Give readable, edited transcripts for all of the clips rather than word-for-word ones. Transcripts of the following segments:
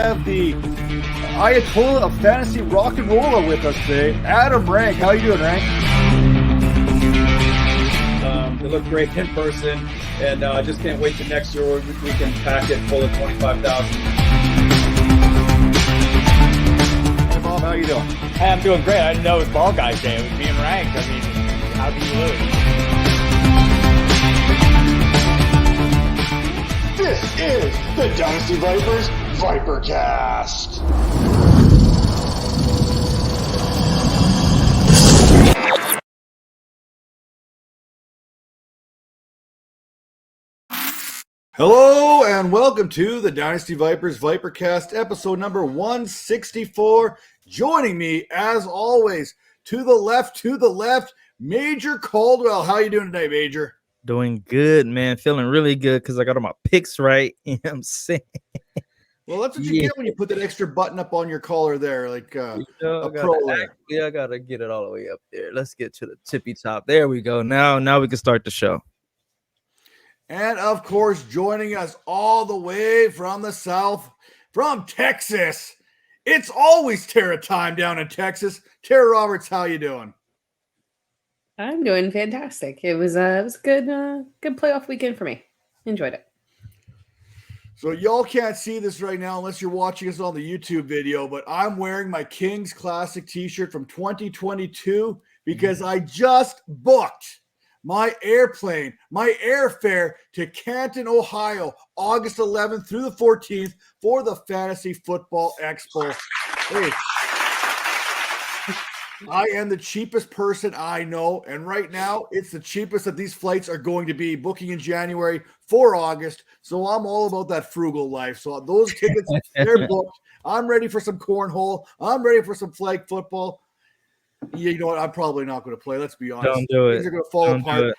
have the Ayatollah of fantasy rock and roller with us today, Adam Rank. How you doing, Rank? They look great in person, and I just can't wait till next year where we can pack it full of 25,000. Hey, Bob, how you doing? Hey, I'm doing great. I didn't know it was Ball Guys Day. It was being ranked. I mean, how do you lose? This is the Dynasty Vipers ViperCast. Hello and welcome to the Dynasty Vipers ViperCast, episode number 164. Joining me, as always, to the left, Major Caldwell. How you doing today, Major? Doing good, man. Feeling really good because I got all my picks right. You know what I'm saying? Well, that's what you get when you put that extra button up on your collar there, like a pro. I gotta get it all the way up there. Let's get to the tippy top. There we go. Now we can start the show. And of course, joining us all the way from the south, from Texas, it's always Tera time down in Texas. Tera Roberts, how you doing? I'm doing fantastic. It was a good playoff weekend for me. Enjoyed it. So y'all can't see this right now unless you're watching us on the YouTube video, but I'm wearing my Kings Classic t-shirt from 2022 because I just booked my airplane, my airfare to Canton, Ohio, August 11th through the 14th for the Fantasy Football Expo. Hey, I am the cheapest person I know, and right now it's the cheapest that these flights are going to be, booking in January for August. So I'm all about that frugal life. So those tickets, they're booked. I'm ready for some cornhole. I'm ready for some flag football. You know what? I'm probably not going to play. Let's be honest. Don't do it. Things are going to fall apart.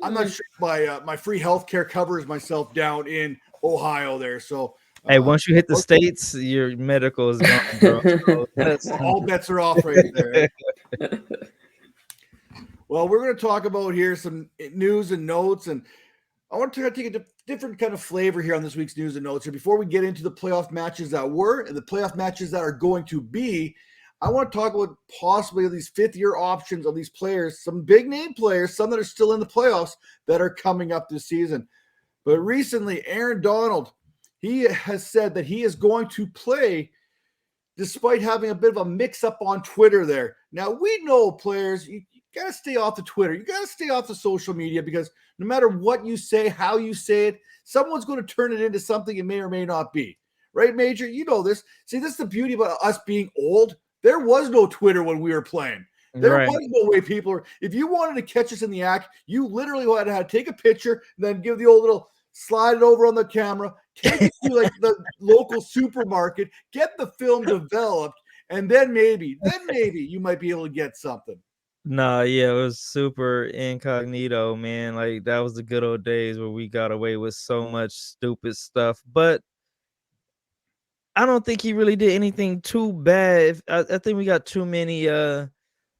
I'm not sure my free health care covers myself down in Ohio there. So, hey, once you hit the States, your medical is gone, bro. So all bets are off right there. Well, we're going to talk about here some news and notes, and I want to take a different kind of flavor here on this week's news and notes. Here, before we get into the playoff matches that were and the playoff matches that are going to be, I want to talk about possibly these fifth-year options of these players, some big-name players, some that are still in the playoffs that are coming up this season. But recently, Aaron Donald, he has said that he is going to play despite having a bit of a mix-up on Twitter there. Now, we know players, you got to stay off the Twitter. You got to stay off the social media because no matter what you say, how you say it, someone's going to turn it into something it may or may not be. Right, Major? You know this. See, this is the beauty about us being old. There was no Twitter when we were playing. There was no way people were. If you wanted to catch us in the act, you literally had to take a picture and then give the old little slide it over on the camera, take it to like the local supermarket, get the film developed, and then maybe you might be able to get something. Nah, yeah, it was super incognito, man. Like that was the good old days where we got away with so much stupid stuff. But I don't think he really did anything too bad. I think we got too many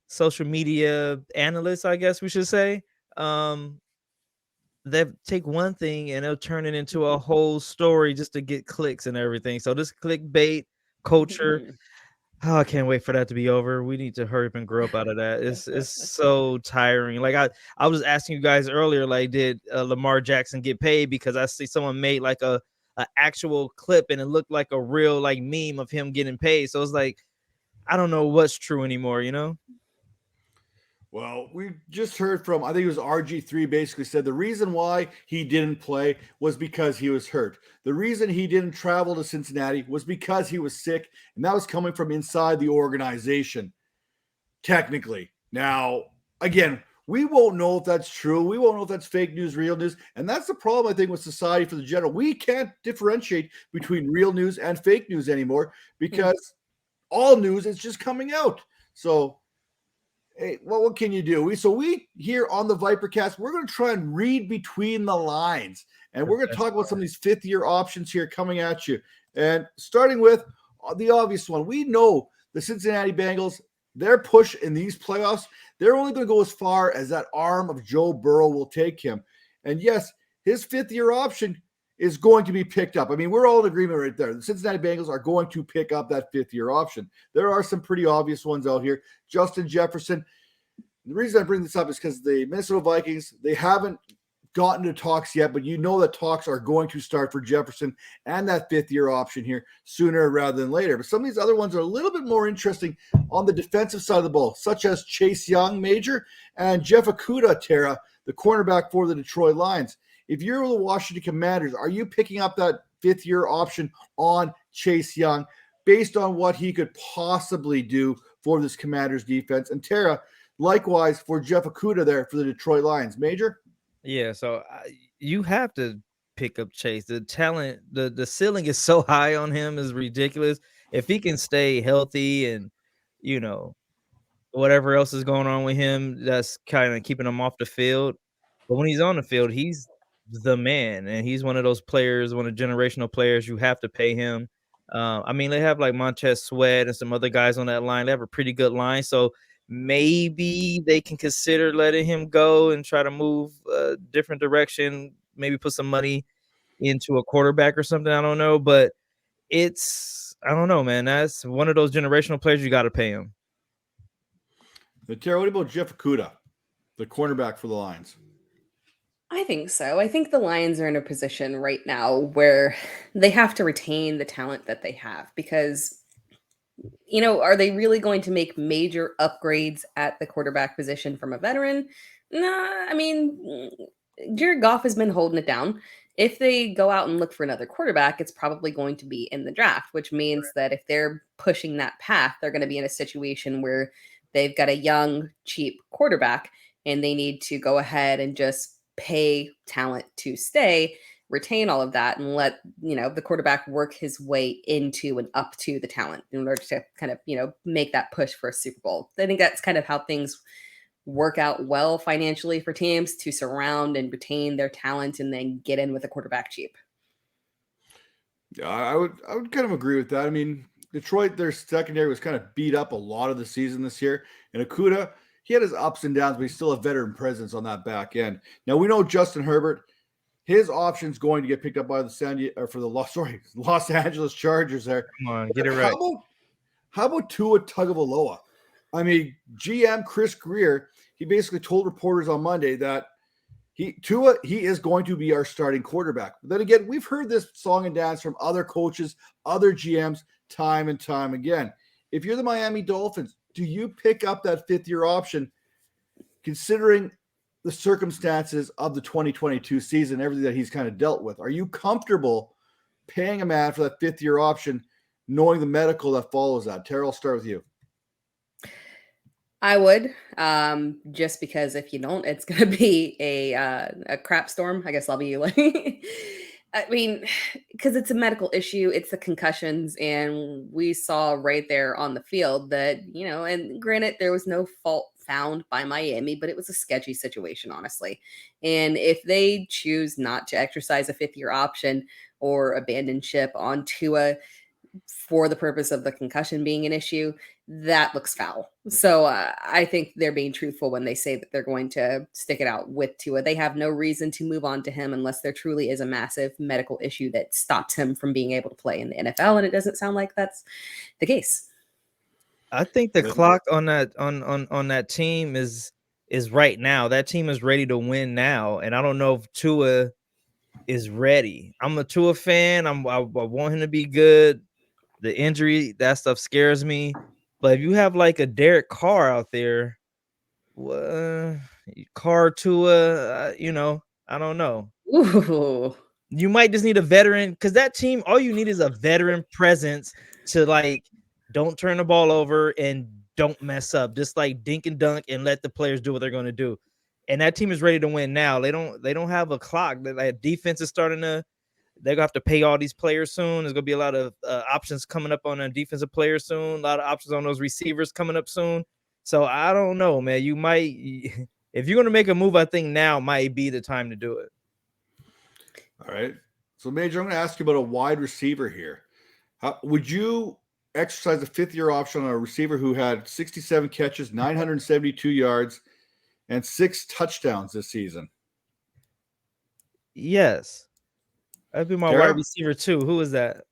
social media analysts, I guess we should say. They take one thing and they'll turn it into a whole story just to get clicks and everything. So this clickbait culture, I can't wait for that to be over. We need to hurry up and grow up out of that. It's so tiring. Like I was asking you guys earlier, like, did Lamar Jackson get paid? Because I see someone made like a actual clip and it looked like a real like meme of him getting paid. So it's like, I don't know what's true anymore, you know? Well, we just heard from, I think it was RG3 basically said the reason why he didn't play was because he was hurt. The reason he didn't travel to Cincinnati was because he was sick, and that was coming from inside the organization, technically. Now, again, we won't know if that's true. We won't know if that's fake news, real news. And that's the problem, I think, with society for the general. We can't differentiate between real news and fake news anymore because all news is just coming out. So, hey, well, what can you do? We here on the ViperCast, we're going to try and read between the lines. And we're going to talk about some of these fifth-year options here coming at you. And starting with the obvious one, we know the Cincinnati Bengals, their push in these playoffs, they're only going to go as far as that arm of Joe Burrow will take him. And yes, his fifth-year option is going to be picked up. I mean, we're all in agreement right there. The Cincinnati Bengals are going to pick up that fifth-year option. There are some pretty obvious ones out here. Justin Jefferson. The reason I bring this up is because the Minnesota Vikings, they haven't gotten to talks yet, but you know that talks are going to start for Jefferson and that fifth-year option here sooner rather than later. But some of these other ones are a little bit more interesting on the defensive side of the ball, such as Chase Young, Major, and Jeff Okudah, Tera, the cornerback for the Detroit Lions. If you're the Washington Commanders, are you picking up that fifth-year option on Chase Young based on what he could possibly do for this Commanders defense? And Tera, likewise for Jeff Okudah there for the Detroit Lions. Major? Yeah, so you have to pick up Chase. The talent, the ceiling is so high on him is ridiculous. If he can stay healthy and, you know, whatever else is going on with him, that's kind of keeping him off the field. But when he's on the field, he's the man, and he's one of those players, one of the generational players. You have to pay him. I mean, they have like Montez Sweat and some other guys on that line. They have a pretty good line, so maybe they can consider letting him go and try to move a different direction, maybe put some money into a quarterback or something. I don't know, but I don't know, man. That's one of those generational players. You got to pay him. But Tara, what about Jeff Okudah, the cornerback for the Lions? I think so. I think the Lions are in a position right now where they have to retain the talent that they have because, you know, are they really going to make major upgrades at the quarterback position from a veteran? Nah, I mean, Jared Goff has been holding it down. If they go out and look for another quarterback, it's probably going to be in the draft, which means that if they're pushing that path, they're going to be in a situation where they've got a young, cheap quarterback and they need to go ahead and just pay talent to stay, retain all of that, and let, you know, the quarterback work his way into and up to the talent in order to kind of, you know, make that push for a Super Bowl. I think that's kind of how things work out well financially for teams, to surround and retain their talent and then get in with a quarterback cheap. Yeah, I would kind of agree with that. I mean, Detroit, their secondary was kind of beat up a lot of the season this year. And Okudah, he had his ups and downs, but he's still a veteran presence on that back end. Now we know Justin Herbert, his option's going to get picked up by the Los Angeles Chargers there. Come on, get it right. How about Tua Tagovailoa? I mean, GM Chris Greer, he basically told reporters on Monday that Tua is going to be our starting quarterback. But then again, we've heard this song and dance from other coaches, other GMs, time and time again. If you're the Miami Dolphins, do you pick up that fifth-year option considering the circumstances of the 2022 season, everything that he's kind of dealt with? Are you comfortable paying a man for that fifth-year option, knowing the medical that follows that? Tara, I'll start with you. I would, just because if you don't, it's going to be a crap storm. I guess I'll be like, I mean, because it's a medical issue, it's the concussions, and we saw right there on the field that, you know, and granted, there was no fault found by Miami, but it was a sketchy situation, honestly. And if they choose not to exercise a fifth-year option or abandon ship on Tua for the purpose of the concussion being an issue, that looks foul. So I think they're being truthful when they say that they're going to stick it out with Tua. They have no reason to move on to him unless there truly is a massive medical issue that stops him from being able to play in the NFL, and it doesn't sound like that's the case. I think the clock on that team is right now. That team is ready to win now, and I don't know if Tua is ready. I'm a Tua fan. I want him to be good. The injury, that stuff scares me. But if you have like a Derek Carr out there, Carr Tua, you know, I don't know. Ooh. You might just need a veteran, because that team, all you need is a veteran presence to, like, don't turn the ball over and don't mess up. Just like dink and dunk and let the players do what they're going to do. And that team is ready to win now. They don't have a clock. That defense is starting to. They're gonna have to pay all these players soon. There's gonna be a lot of options coming up on a defensive player soon. A lot of options on those receivers coming up soon. So I don't know, man. You might, if you're gonna make a move, I think now might be the time to do it. All right. So, Major, I'm going to ask you about a wide receiver here. Would you exercise a fifth-year option on a receiver who had 67 catches, 972 yards, and 6 touchdowns this season? Yes. That'd be my Tera? wide receiver too. Who is that?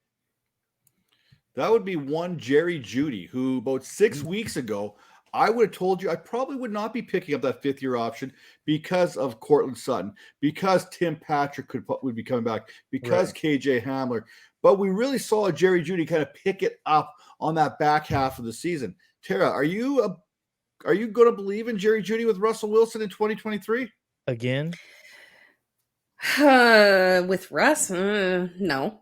That would be one Jerry Jeudy, who about 6 weeks ago, I would have told you I probably would not be picking up that fifth-year option because of Cortland Sutton, because Tim Patrick would be coming back, because KJ Hamler. But we really saw Jerry Jeudy kind of pick it up on that back half of the season. Tera, are you going to believe in Jerry Jeudy with Russell Wilson in 2023? Again? With Russ, no.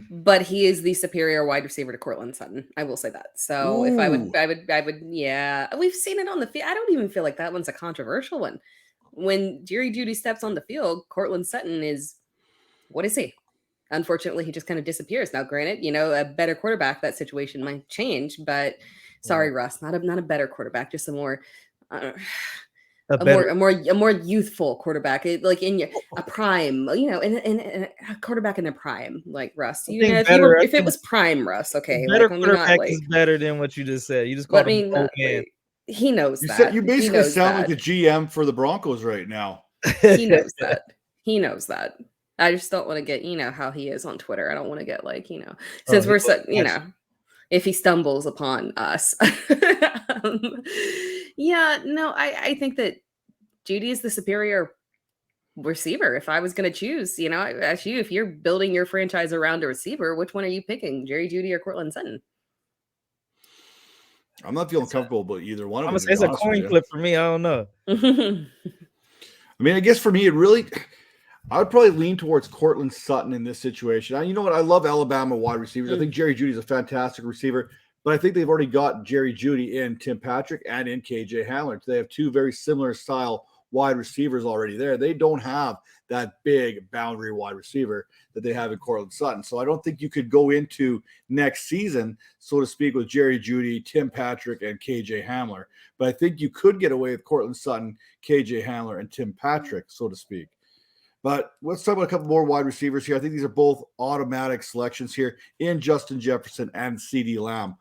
But he is the superior wide receiver to Cortland Sutton. I will say that. So if I would, yeah. We've seen it on the field. I don't even feel like that one's a controversial one. When Jerry Jeudy steps on the field, Cortland Sutton is, what is he? Unfortunately, he just kind of disappears. Now, granted, a better quarterback, that situation might change. But sorry, Russ, not a better quarterback, just a more. A more youthful quarterback, like in a prime, and a quarterback in a prime, like Russ. If it was prime Russ, okay, better quarterback is better than what you just said. You just called him old man. He knows that. You basically sound like the GM for the Broncos right now. He knows that. He knows that. I just don't want to get, how he is on Twitter. I don't want to get since we're so, if he stumbles upon us. I think that Jeudy is the superior receiver. If I was going to choose, I ask you, if you're building your franchise around a receiver, which one are you picking, Jerry Jeudy or Cortland Sutton? I'm not feeling comfortable about either one of them. It's a coin flip for me. I don't know. I mean, I guess for me, I would probably lean towards Cortland Sutton in this situation. You know what? I love Alabama wide receivers. I think Jerry Jeudy is a fantastic receiver, but I think they've already got Jerry Jeudy in Tim Patrick and in KJ Hamler. They have two very similar style wide receivers already there. They don't have that big boundary wide receiver that they have in Cortland Sutton. So I don't think you could go into next season, so to speak, with Jerry Jeudy, Tim Patrick, and KJ Hamler. But I think you could get away with Cortland Sutton, KJ Hamler, and Tim Patrick, so to speak. But let's talk about a couple more wide receivers here. I think these are both automatic selections here in Justin Jefferson and CeeDee Lamb.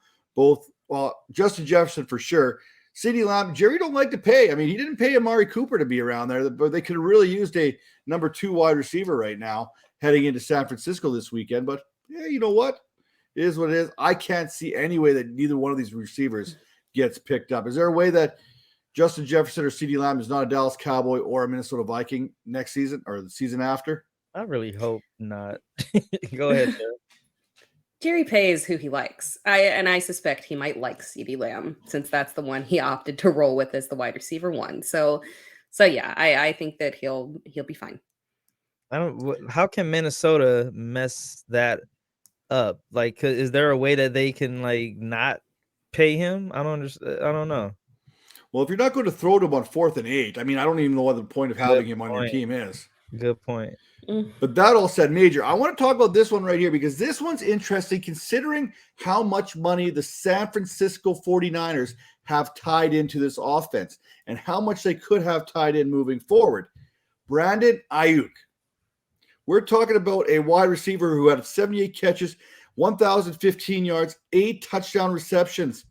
Justin Jefferson for sure. CeeDee Lamb, Jerry don't like to pay. I mean, he didn't pay Amari Cooper to be around there, but they could have really used a number 2 wide receiver right now heading into San Francisco this weekend. But yeah, you know what? It is what it is. I can't see any way that neither one of these receivers gets picked up. Is there a way that Justin Jefferson or CeeDee Lamb is not a Dallas Cowboy or a Minnesota Viking next season or the season after? I really hope not. Go ahead, Sarah. Jerry pays who he likes. I suspect he might like CeeDee Lamb since that's the one he opted to roll with as the wide receiver one. So yeah, I think that he'll be fine. How can Minnesota mess that up? Like, is there a way that they can not pay him? I don't understand. I don't know. Well, if you're not going to throw to him on 4th and 8, I mean, I don't even know what the point of having him on your team is. Good point. But that all said, Major, I want to talk about this one right here because this one's interesting considering how much money the San Francisco 49ers have tied into this offense and how much they could have tied in moving forward. Brandon Ayuk. We're talking about a wide receiver who had 78 catches, 1,015 yards, 8 touchdown receptions.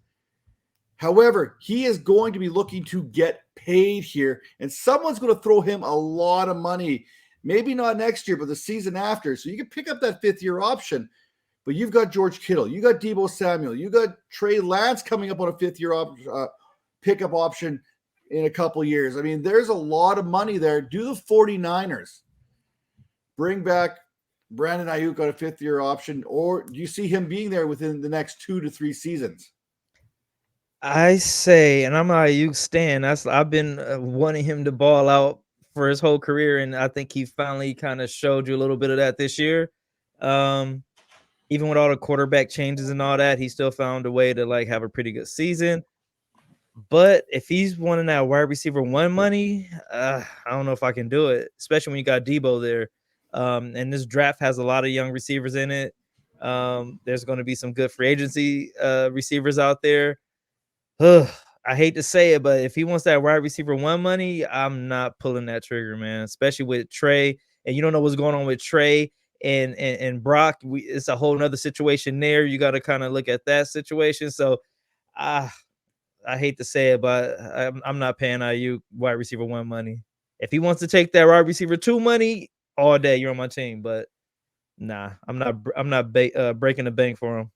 However, he is going to be looking to get paid here, and someone's going to throw him a lot of money. Maybe not next year, but the season after. So you can pick up that 5th-year option, but you've got George Kittle, you got Deebo Samuel, you got Trey Lance coming up on a 5th-year pickup option in a couple years. I mean, there's a lot of money there. Do the 49ers bring back Brandon Ayuk on a 5th-year option, or do you see him being there within the next 2 to 3 seasons? I say, and I'm an Ayuk stan. I've been wanting him to ball out for his whole career, and I think he finally kind of showed you a little bit of that this year. Even with all the quarterback changes and all that, he still found a way to have a pretty good season. But if he's wanting that wide receiver 1 money, I don't know if I can do it, especially when you got Deebo there. And this draft has a lot of young receivers in it. There's going to be some good free agency receivers out there. I hate to say it, but if he wants that wide receiver 1 money, I'm not pulling that trigger, man, especially with Trey. And you don't know what's going on with Trey and Brock. It's a whole nother situation there. You got to kind of look at that situation. So I hate to say it, but I'm not paying IU wide receiver 1 money. If he wants to take that wide receiver 2 money, all day. You're on my team, but nah, I'm not breaking the bank for him.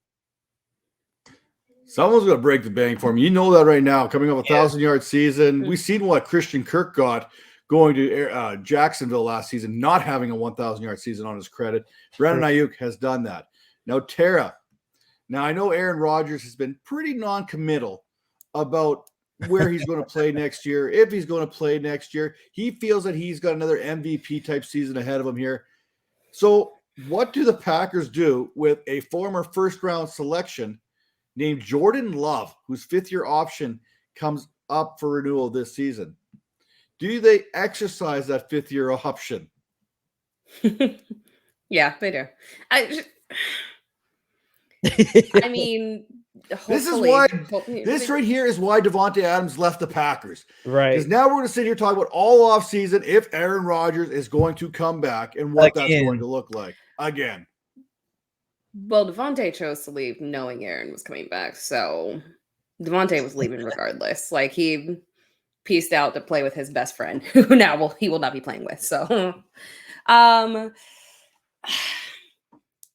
Someone's going to break the bank for him. You know that right now. Coming up 1,000-yard season, we've seen what Christian Kirk got going to Jacksonville last season, not having a 1,000-yard season on his credit. Brandon Ayuk has done that. Now, Tera. Now, I know Aaron Rodgers has been pretty non-committal about where he's going to play next year, if he's going to play next year. He feels that he's got another MVP-type season ahead of him here. So what do the Packers do with a former first-round selection named Jordan Love, whose fifth-year option comes up for renewal this season? Do they exercise that fifth-year option? Yeah, they do. I mean, this right here is why Davante Adams left the Packers. Right. Because now we're going to sit here talking about all offseason if Aaron Rodgers is going to come back and what that's going to look like again. Well, Davante chose to leave knowing Aaron was coming back, so Davante was leaving regardless. Like, he pieced out to play with his best friend, who he will not be playing with. So,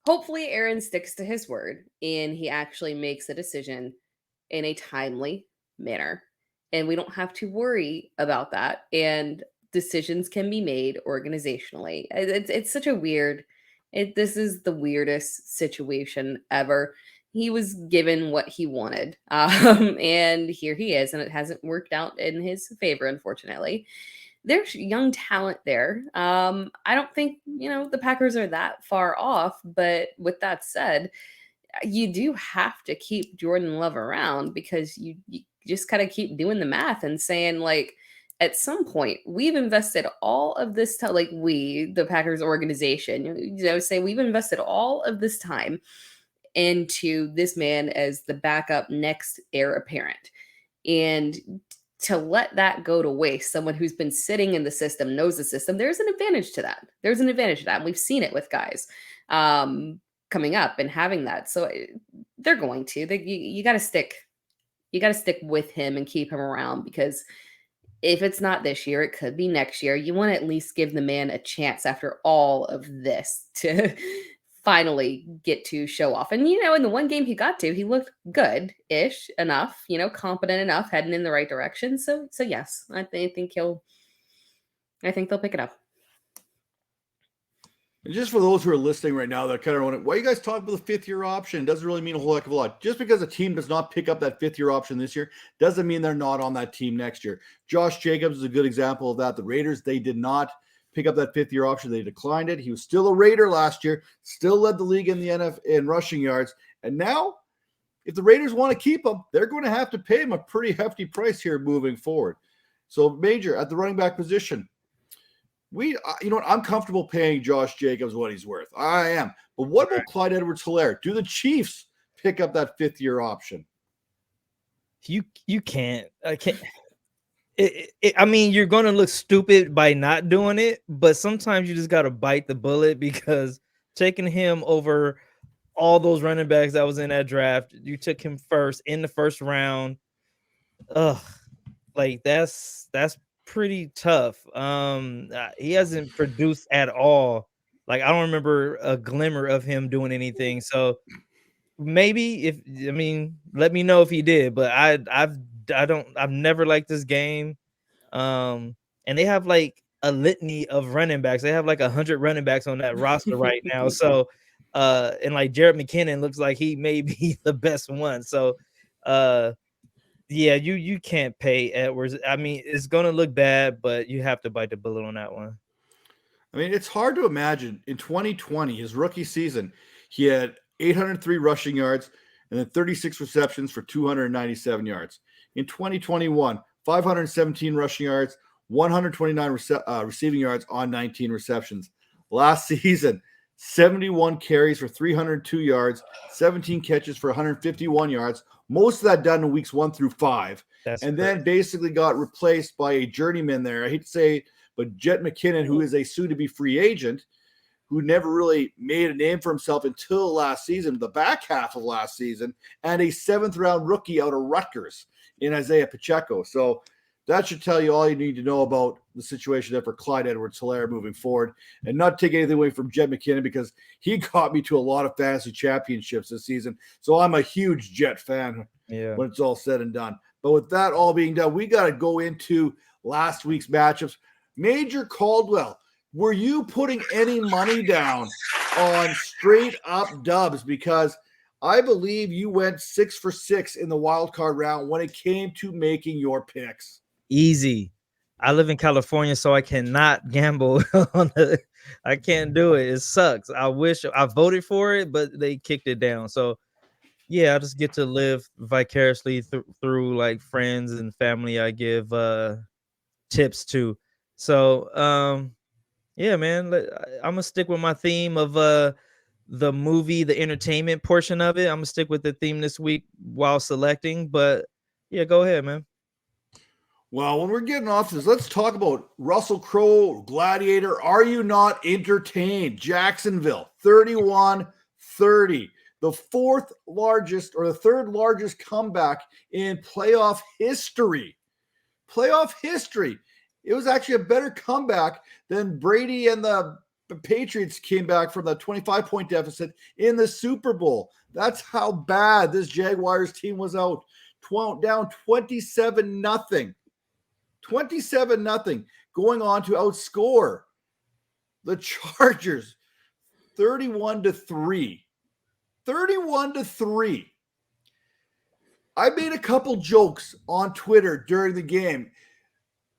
hopefully Aaron sticks to his word and he actually makes a decision in a timely manner, and we don't have to worry about that. And decisions can be made organizationally. It's such a weird. This is the weirdest situation ever. He was given what he wanted, and here he is, and it hasn't worked out in his favor, unfortunately. There's young talent there. I don't think, the Packers are that far off, but with that said, you do have to keep Jordan Love around, because you just kind of keep doing the math and saying, like, at some point, we've invested all of this time, like the Packers organization, say we've invested all of this time into this man as the backup next heir apparent. And to let that go to waste, someone who's been sitting in the system, knows the system, there's an advantage to that. And we've seen it with guys coming up and having that. So they're going to. You got to stick. You got to stick with him and keep him around, because if it's not this year, it could be next year. You want to at least give the man a chance after all of this to finally get to show off. And, in the one game he got to, he looked good-ish enough, competent enough, heading in the right direction. So yes, I think they'll pick it up. And just for those who are listening right now, that kind of wondering, why you guys talk about the fifth-year option? It doesn't really mean a whole heck of a lot. Just because a team does not pick up that fifth-year option this year doesn't mean they're not on that team next year. Josh Jacobs is a good example of that. The Raiders, they did not pick up that fifth-year option. They declined it. He was still a Raider last year, still led the league in the NFL in rushing yards. And now, if the Raiders want to keep him, they're going to have to pay him a pretty hefty price here moving forward. So, Major, at the running back position, I'm comfortable paying Josh Jacobs what he's worth. I am. But what about Clyde Edwards-Helaire? Do the Chiefs pick up that fifth-year option? You can't. I can't. I mean, you're going to look stupid by not doing it, but sometimes you just got to bite the bullet, because taking him over all those running backs that was in that draft, you took him first in the first round. Like that's pretty tough. He hasn't produced at all. Like, I don't remember a glimmer of him doing anything. So maybe let me know if he did, but I've never liked this game. And they have like a litany of running backs. They have like 100 running backs on that roster right now. So and like Jared McKinnon looks like he may be the best one. So yeah, you can't pay Edwards. I mean, it's gonna look bad, but you have to bite the bullet on that one. I mean, it's hard to imagine. In 2020, his rookie season, he had 803 rushing yards and then 36 receptions for 297 yards. In 2021, 517 rushing yards, 129 receiving yards on 19 receptions. Last season, 71 carries for 302 yards, 17 catches for 151 yards. Most of that done in weeks 1 through 5. Then basically got replaced by a journeyman there. I hate to say it, but Jet McKinnon, who is a soon-to-be free agent, who never really made a name for himself until last season, the back half of last season, and a 7th-round rookie out of Rutgers in Isaiah Pacheco. So that should tell you all you need to know about the situation there for Clyde Edwards-Helaire moving forward, and not take anything away from Jet McKinnon, because he got me to a lot of fantasy championships this season. So I'm a huge Jet fan when it's all said and done. But with that all being done, we got to go into last week's matchups. Major Caldwell, were you putting any money down on straight up dubs? Because I believe you went 6 for 6 in the wild card round when it came to making your picks. Easy. I live in California, so I cannot gamble on the. I can't do it. It sucks. I wish I voted for it, but they kicked it down. So yeah, I just get to live vicariously through like friends and family I give tips to. So yeah, man, I'm gonna stick with my theme of the movie, the entertainment portion of it. I'm gonna stick with the theme this week while selecting. But yeah, go ahead, man. Well, when we're getting off this, let's talk about Russell Crowe, Gladiator. Are you not entertained? Jacksonville, 31-30. The fourth largest or the third largest comeback in playoff history. Playoff history. It was actually a better comeback than Brady and the Patriots came back from the 25-point deficit in the Super Bowl. That's how bad this Jaguars team was out. Down 27-0. 27-0, going on to outscore the Chargers 31-3. 31-3. I made a couple jokes on Twitter during the game.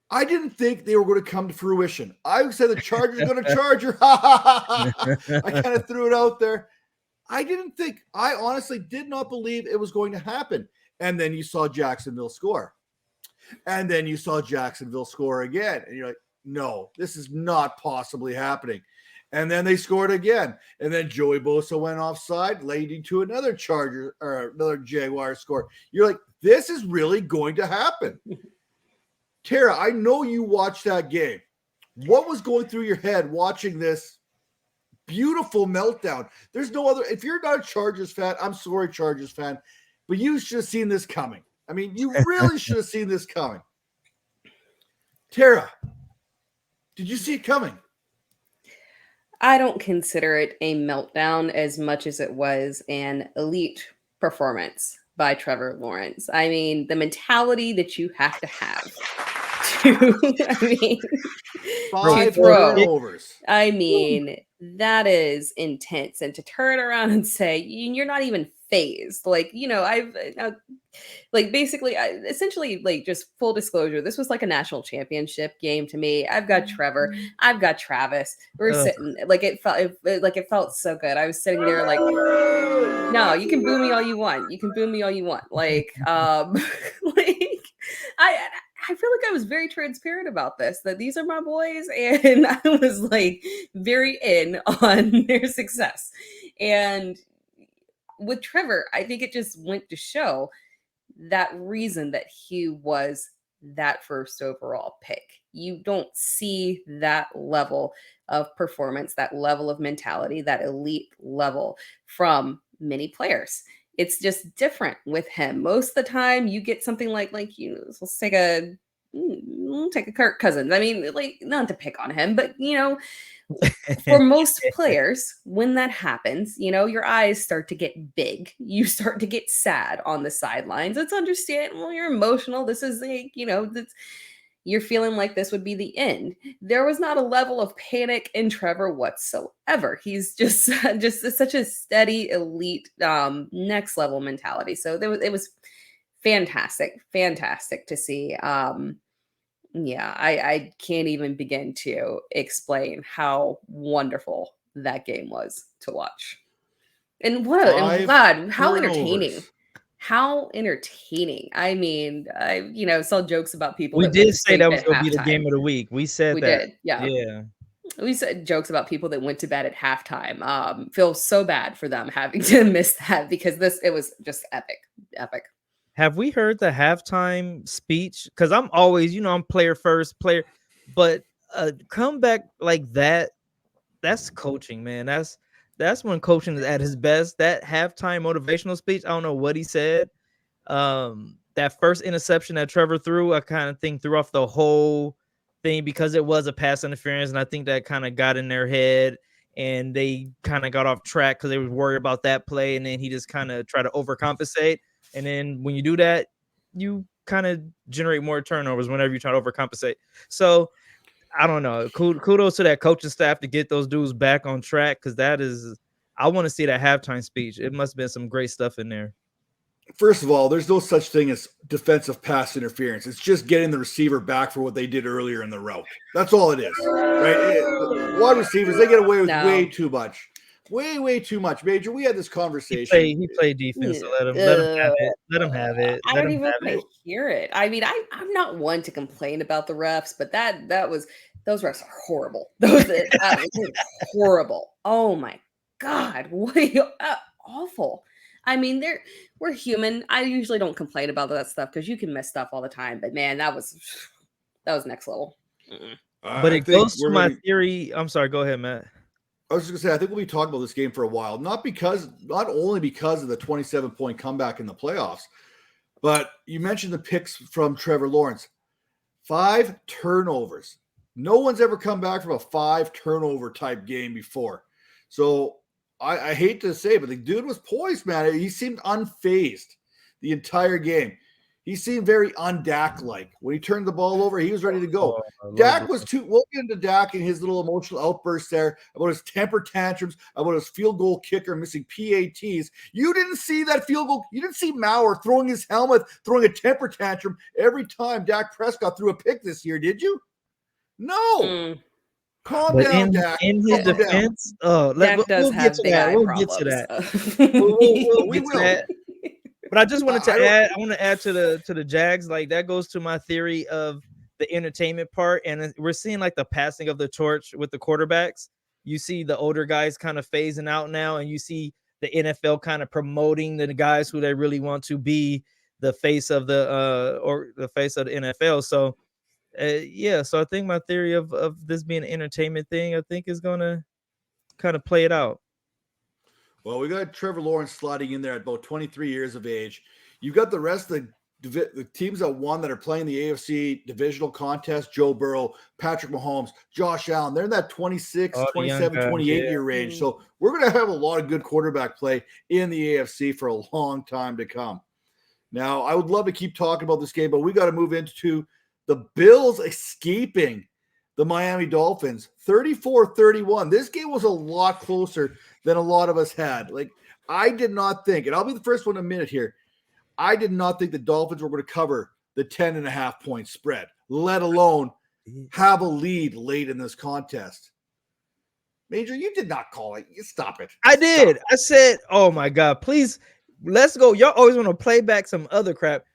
I didn't think they were going to come to fruition. I said the Chargers are going to charge her. I kind of threw it out there. I honestly did not believe it was going to happen. And then you saw Jacksonville score. And then you saw Jacksonville score again. And you're like, no, this is not possibly happening. And then they scored again. And then Joey Bosa went offside, leading to another Charger or another Jaguar score. You're like, this is really going to happen. Tara, I know you watched that game. What was going through your head watching this beautiful meltdown? There's no other. If you're not a Chargers fan, I'm sorry, Chargers fan, but you should have seen this coming. I mean, you really should have seen this coming. Tara, did you see it coming? I don't consider it a meltdown as much as it was an elite performance by Trevor Lawrence. I mean, the mentality that you have to have to, 5 throw. turnovers. I mean, that is intense. And to turn around and say, you're not even phased. Like, basically, essentially, like, just full disclosure, this was like a national championship game to me. I've got Trevor, I've got Travis. We're sitting, like, it felt so good. I was sitting there like, no, you can boo me all you want. You can boo me all you want. Like, I feel like I was very transparent about this, that these are my boys, and I was like very in on their success. And with Trevor, I think it just went to show that reason that he was that first overall pick. You don't see that level of performance, that level of mentality, that elite level from many players. It's just different with him. Most of the time you get something like let's take a Kirk Cousins. I mean, like, not to pick on him, but for most players, when that happens, your eyes start to get big. You start to get sad on the sidelines. It's understandable. You're emotional. This is you're feeling like this would be the end. There was not a level of panic in Trevor whatsoever. He's just such a steady, elite, next level mentality. So it was fantastic to see. I can't even begin to explain how wonderful that game was to watch. And how entertaining. How entertaining. I mean, I saw jokes about people. We did say that was going to be the game of the week. We said we that. Did, yeah. Yeah. We said jokes about people that went to bed at halftime. Feel so bad for them having to miss that, because it was just epic. Have we heard the halftime speech? Because I'm always, I'm player first, but a comeback like that, that's coaching, man. That's when coaching is at his best. That halftime motivational speech, I don't know what he said. that first interception that Trevor threw, I kind of think threw off the whole thing because it was a pass interference, and I think that kind of got in their head, and they kind of got off track because they were worried about that play, and then he just kind of tried to overcompensate. And then when you do that, you kind of generate more turnovers whenever you try to overcompensate. So I don't know. Kudos to that coaching staff to get those dudes back on track, because that is, I want to see that halftime speech. It must have been some great stuff in there. First of all, there's no such thing as defensive pass interference. It's just getting the receiver back for what they did earlier in the route. That's all it is, right? Wide receivers, they get away with way too much. Way too much. Major, we had this conversation. He played defense, so let him have it. Let him have it. I don't even want to hear it. I mean, I'm not one to complain about the refs, but those refs are horrible. Those horrible. Oh my God, what awful. I mean, we're human. I usually don't complain about that stuff because you can miss stuff all the time. But man, that was next level. But it goes to my theory. I'm sorry. Go ahead, Matt. I was just gonna say, I think we'll be talking about this game for a while, not only because of the 27-point comeback in the playoffs, but you mentioned the picks from Trevor Lawrence. 5 turnovers. No one's ever come back from a 5 turnover type game before. So I hate to say it, but the dude was poised, man. He seemed unfazed the entire game. He seemed very un-Dak-like. When he turned the ball over, he was ready to go. Dak was we'll get into Dak and his little emotional outbursts there about his temper tantrums, about his field goal kicker missing PATs. You didn't see that field goal. You didn't see Maurer throwing his helmet, throwing a temper tantrum every time Dak Prescott threw a pick this year, did you? No. Calm down, Dak. In his defense, Dak does have big eye problems. We'll get to that. We'll get to that. But I just wanted to add. I want to add to the Jags. Like, that goes to my theory of the entertainment part, and we're seeing like the passing of the torch with the quarterbacks. You see the older guys kind of phasing out now, and you see the NFL kind of promoting the guys who they really want to be the face of the NFL. So. So I think my theory of this being an entertainment thing, I think is gonna kind of play it out. Well, we got Trevor Lawrence sliding in there at about 23 years of age. You've got the rest of the teams that won that are playing the AFC divisional contest: Joe Burrow, Patrick Mahomes, Josh Allen. They're in that 26, 27, 28 year range. So we're going to have a lot of good quarterback play in the AFC for a long time to come. Now, I would love to keep talking about this game, but we got to move into the Bills escaping the Miami Dolphins 34-31. This game was a lot closer than a lot of us had. Like, I did not think, and I'll be the first one to admit it here, I did not think the Dolphins were going to cover the 10.5 point spread, let alone have a lead late in this contest. Major, you did not call it. You stop it. I did. I said, oh my God, please, let's go. Y'all always want to play back some other crap.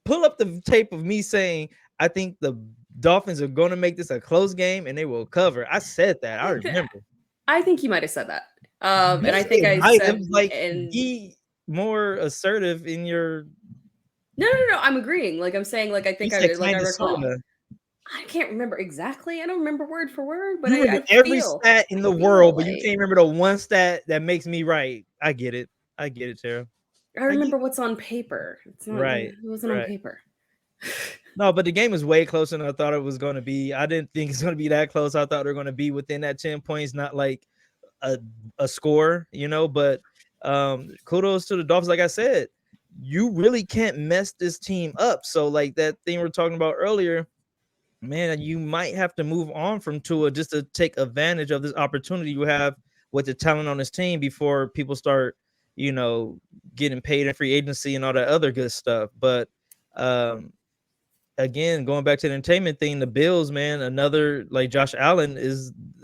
Pull up the tape of me saying, I think the Dolphins are going to make this a close game and they will cover. I said that. I remember. I think you might have said that. And I think I said, like, be more assertive in your. No. I'm agreeing. Like, I'm saying, like, I think I recall. I can't remember exactly. I don't remember word for word, but I every stat in the world, but you can't remember the one stat that makes me right. I get it, Tara. I remember what's on paper. It's not right. It wasn't on paper. No, but the game is way closer than I thought it was going to be. I didn't think it's going to be that close. I thought they're going to be within that 10 points, not like a score, but kudos to the Dolphins. Like I said, you really can't mess this team up. So, like that thing we were talking about earlier, man, you might have to move on from Tua just to take advantage of this opportunity you have with the talent on this team before people start, getting paid in free agency and all that other good stuff. But again, going back to the entertainment thing, the Bills, man, another like Josh Allen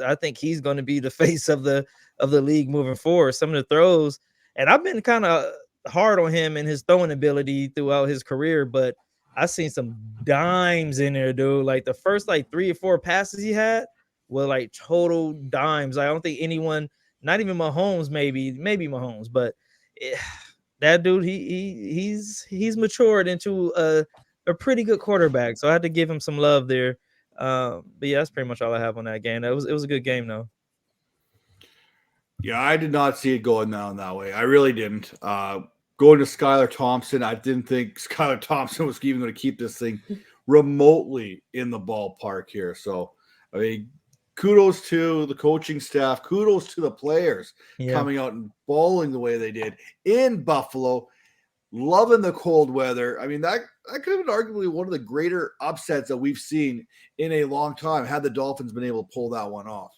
I think he's going to be the face of the league moving forward. Some of the throws, and I've been kind of hard on him and his throwing ability throughout his career, but I've seen some dimes in there, dude. Like the first 3 or 4 passes he had were like total dimes. I don't think anyone, not even Mahomes, maybe Mahomes, but that dude, he's matured into a pretty good quarterback. So I had to give him some love there. But yeah, that's pretty much all I have on that game. It was a good game though. Yeah, I did not see it going down that way. I really didn't. going to Skylar Thompson, I didn't think Skylar Thompson was even going to keep this thing remotely in the ballpark here. So, I mean, kudos to the coaching staff. Kudos to the players coming out and balling the way they did in Buffalo, loving the cold weather. I mean, that could have been arguably one of the greater upsets that we've seen in a long time had the Dolphins been able to pull that one off.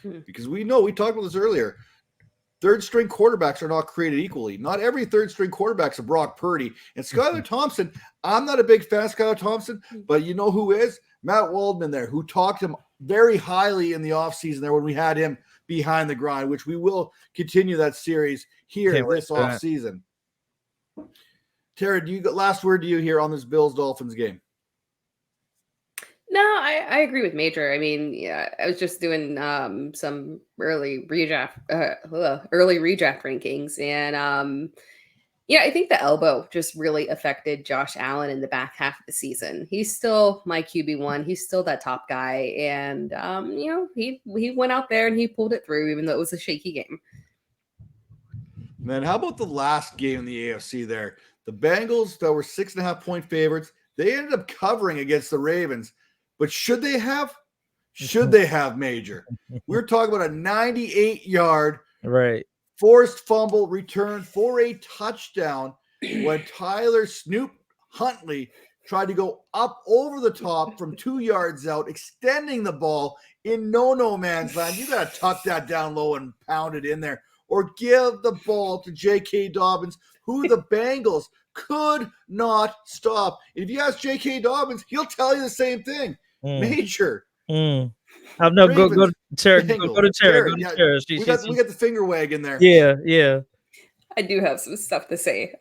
Because we talked about this earlier, third-string quarterbacks are not created equally. Not every third-string quarterback's a Brock Purdy. And Skylar Thompson, I'm not a big fan of Skylar Thompson, but you know who is? Matt Waldman there, who talked him very highly in the offseason there when we had him behind the grind, which we will continue that series here this offseason. Tara, last word to you here on this Bills-Dolphins game? No, I agree with Major. I mean, yeah, I was just doing some early redraft rankings, and I think the elbow just really affected Josh Allen in the back half of the season. He's still my QB1. He's still that top guy, and he went out there and he pulled it through, even though it was a shaky game. Man, how about the last game in the AFC there? The Bengals that were 6.5-point favorites, they ended up covering against the Ravens. But should they have? Should they have, Major? We're talking about a 98-yard forced fumble return for a touchdown when Tyler Snoop Huntley tried to go up over the top from 2 yards out, extending the ball in no man's land. You got to tuck that down low and pound it in there, or give the ball to J.K. Dobbins, who the Bengals could not stop. If you ask J.K. Dobbins, he'll tell you the same thing. Major. No, go to Tara. Go to Tara. We got the finger wagging there. Yeah. I do have some stuff to say.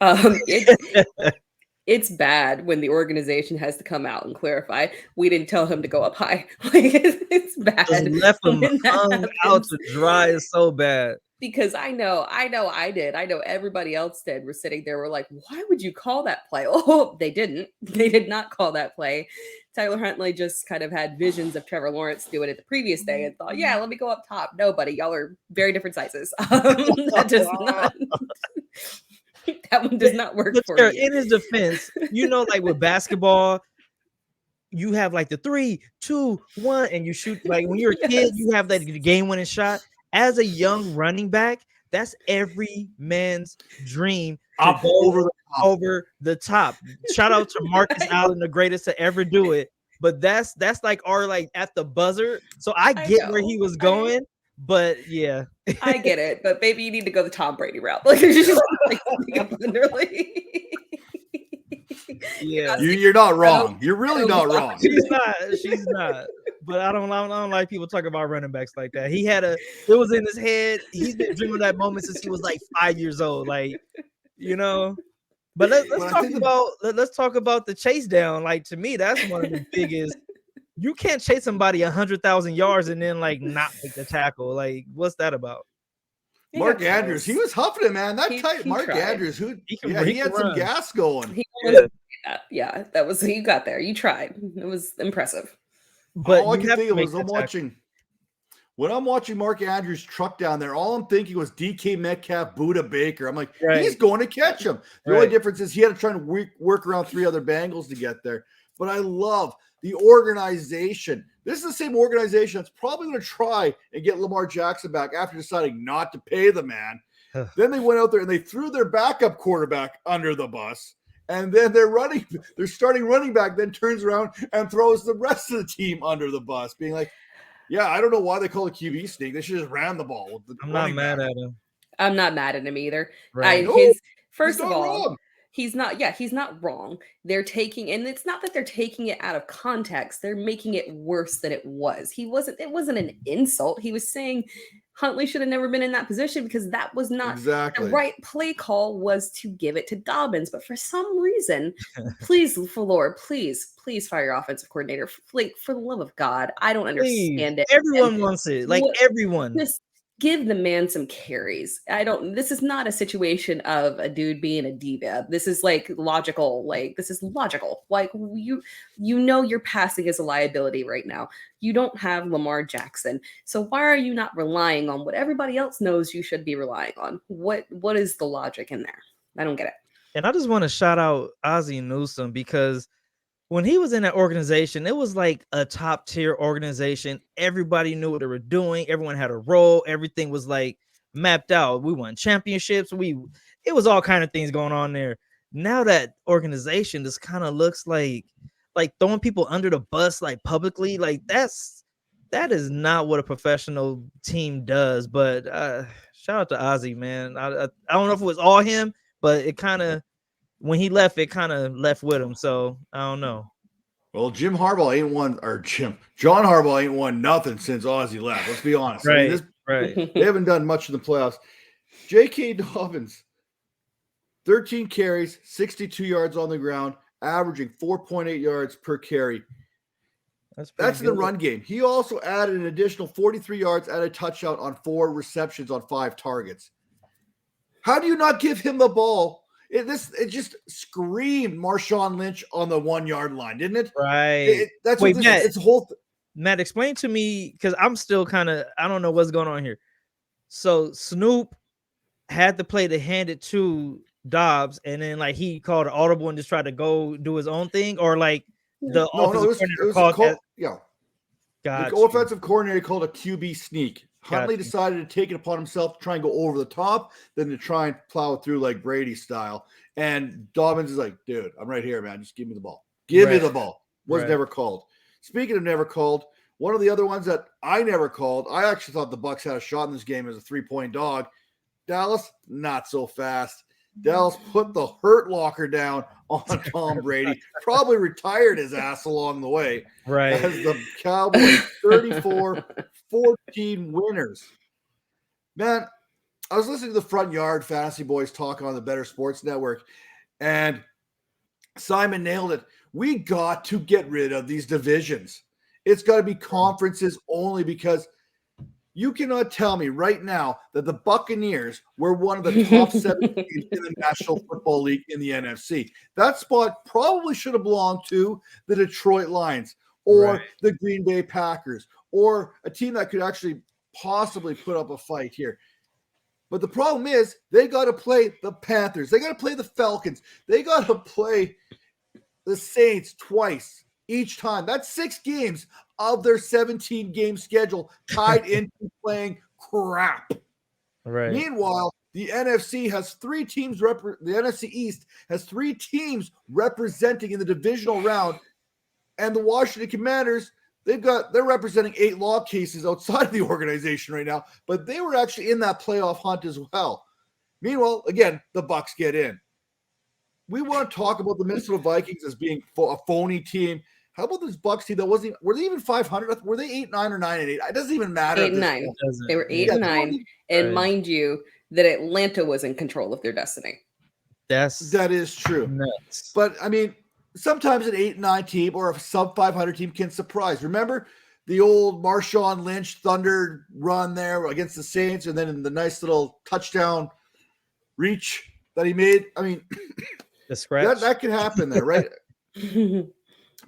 It's bad when the organization has to come out and clarify we didn't tell him to go up high. Like it's bad. Just left him hung out to dry. Is so bad. Because I know I did. I know everybody else did. We're sitting there. We're like, why would you call that play? Oh, they didn't. They did not call that play. Tyler Huntley just kind of had visions of Trevor Lawrence doing it the previous day and thought, yeah, let me go up top. No, buddy, y'all are very different sizes. That one does not work for you. In his defense, like with basketball, you have like the 3, 2, 1, and you shoot. Like when you're a kid, you have that game-winning shot. As a young running back, that's every man's dream. Up over the top. Shout out to Marcus Allen, the greatest to ever do it. But that's like our at the buzzer. So I get where he was going, but yeah. I get it, but maybe you need to go the Tom Brady route. Like it's just literally. Yeah, you're not wrong. You're really not wrong. She's not. But I don't like people talking about running backs like that. It was in his head. He's been dreaming that moment since he was like 5 years old. Like, But let's talk about the chase down. Like to me, that's one of the biggest. You can't chase somebody 100,000 yards and then not make the tackle. Like, what's that about? Mark Andrews, he was huffing it, man. Mark Andrews, he had some gas going. Yeah, that was you got there. You tried. It was impressive. But all I can think of was when I'm watching Mark Andrews truck down there, all I'm thinking was DK Metcalf, Buda Baker. I'm like, he's going to catch him. The only difference is he had to try and work around 3 other Bengals to get there. But I love the organization. This is the same organization that's probably going to try and get Lamar Jackson back after deciding not to pay the man. Then they went out there and they threw their backup quarterback under the bus. And then their starting running back then turns around and throws the rest of the team under the bus, being like, yeah, I don't know why they call it QB sneak. They should just ran the ball. I'm not mad at him. I'm not mad at him either. Right. First of all, he's not wrong. They're taking, and it's not that they're taking it out of context. They're making it worse than it was. It wasn't an insult. He was saying Huntley should have never been in that position because that was not the right play call was to give it to Dobbins. But for some reason, please fire your offensive coordinator. For the love of God, I don't understand it. Everyone wants it. Everyone. give the man some carries. This is not a situation of a dude being a diva. This is like logical. Like, this is logical. Like, you know your passing is a liability right now. You don't have Lamar Jackson. So why are you not relying on what everybody else knows you should be relying on? What is the logic in there? I don't get it. And I just want to shout out Ozzie Newsome, because when he was in that organization, it was like a top tier organization. Everybody knew what they were doing. Everyone had a role. Everything was like mapped out. We won championships. It was all kind of things going on there. Now that organization just kind of looks like throwing people under the bus, like publicly. Like that is not what a professional team does. But shout out to Ozzie, man. I don't know if it was all him, but it kind of, when he left, it kind of left with him. So I don't know. Well, John Harbaugh ain't won nothing since Ozzie left. Let's be honest. Right. I mean, Right. They haven't done much in the playoffs. J.K. Dobbins, 13 carries, 62 yards on the ground, averaging 4.8 yards per carry. That's in the run game. He also added an additional 43 yards and a touchdown on 4 receptions on 5 targets. How do you not give him the ball? It just screamed Marshawn Lynch on the 1 yard line, didn't it? Right. That's Wait, what Matt, it's a whole. Matt, explain to me, because I'm still kind of, I don't know what's going on here. So Snoop had the play to hand it to Dobbs, and then like he called an audible and just tried to go do his own thing, or like the The offensive coordinator called a QB sneak. Huntley decided to take it upon himself to try and go over the top, then to try and plow it through like Brady style. And Dobbins is like, dude, I'm right here, man. Just give me the ball. Give me the ball. Was never called. Speaking of never called, one of the other ones that I never called, I actually thought the Bucs had a shot in this game as a 3-point dog. Dallas, not so fast. Dallas put the hurt locker down on Tom Brady, probably retired his ass along the way. Right. As the Cowboys 34-14 winners. Man, I was listening to the Front Yard Fantasy Boys talk on the Better Sports Network, and Simon nailed it. We got to get rid of these divisions. It's got to be conferences only, because you cannot tell me right now that the Buccaneers were one of the top 7 teams in the National Football League in the NFC. That spot probably should have belonged to the Detroit Lions or the Green Bay Packers, or a team that could actually possibly put up a fight here. But the problem is they got to play the Panthers. They got to play the Falcons. They got to play the Saints twice each time. That's 6 games of their 17-game schedule tied into playing crap. Right. Meanwhile, the NFC has 3 teams. The NFC East has 3 teams representing in the divisional round, and the Washington Commanders, they're representing 8 law cases outside of the organization right now, but they were actually in that playoff hunt as well. Meanwhile, again, the Bucs get in. We want to talk about the Minnesota Vikings as being a phony team. How about this Bucs team that wasn't? Were they even 500? Were they 8-9 or 9-8? It doesn't even matter. 8-9. They were 8-9, and mind you, that Atlanta was in control of their destiny. That is true. Nuts. But I mean, sometimes an 8-9 team or a sub 500 team can surprise. Remember the old Marshawn Lynch Thunder run there against the Saints, and then in the nice little touchdown reach that he made. I mean, the scratch that can happen there, right?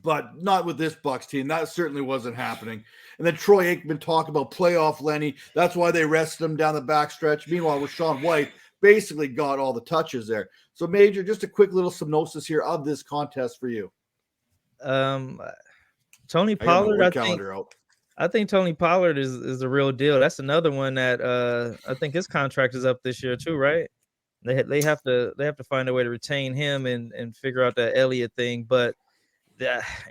But not with this Bucs team. That certainly wasn't happening. And then Troy Aikman talked about playoff Lenny. That's why they rested him down the backstretch. Meanwhile, Rashawn White basically got all the touches there. So, Major, just a quick little synopsis here of this contest for you. Tony Pollard, I think Tony Pollard is the real deal. That's another one that I think his contract is up this year too, right? They have to find a way to retain him and figure out that Elliott thing, but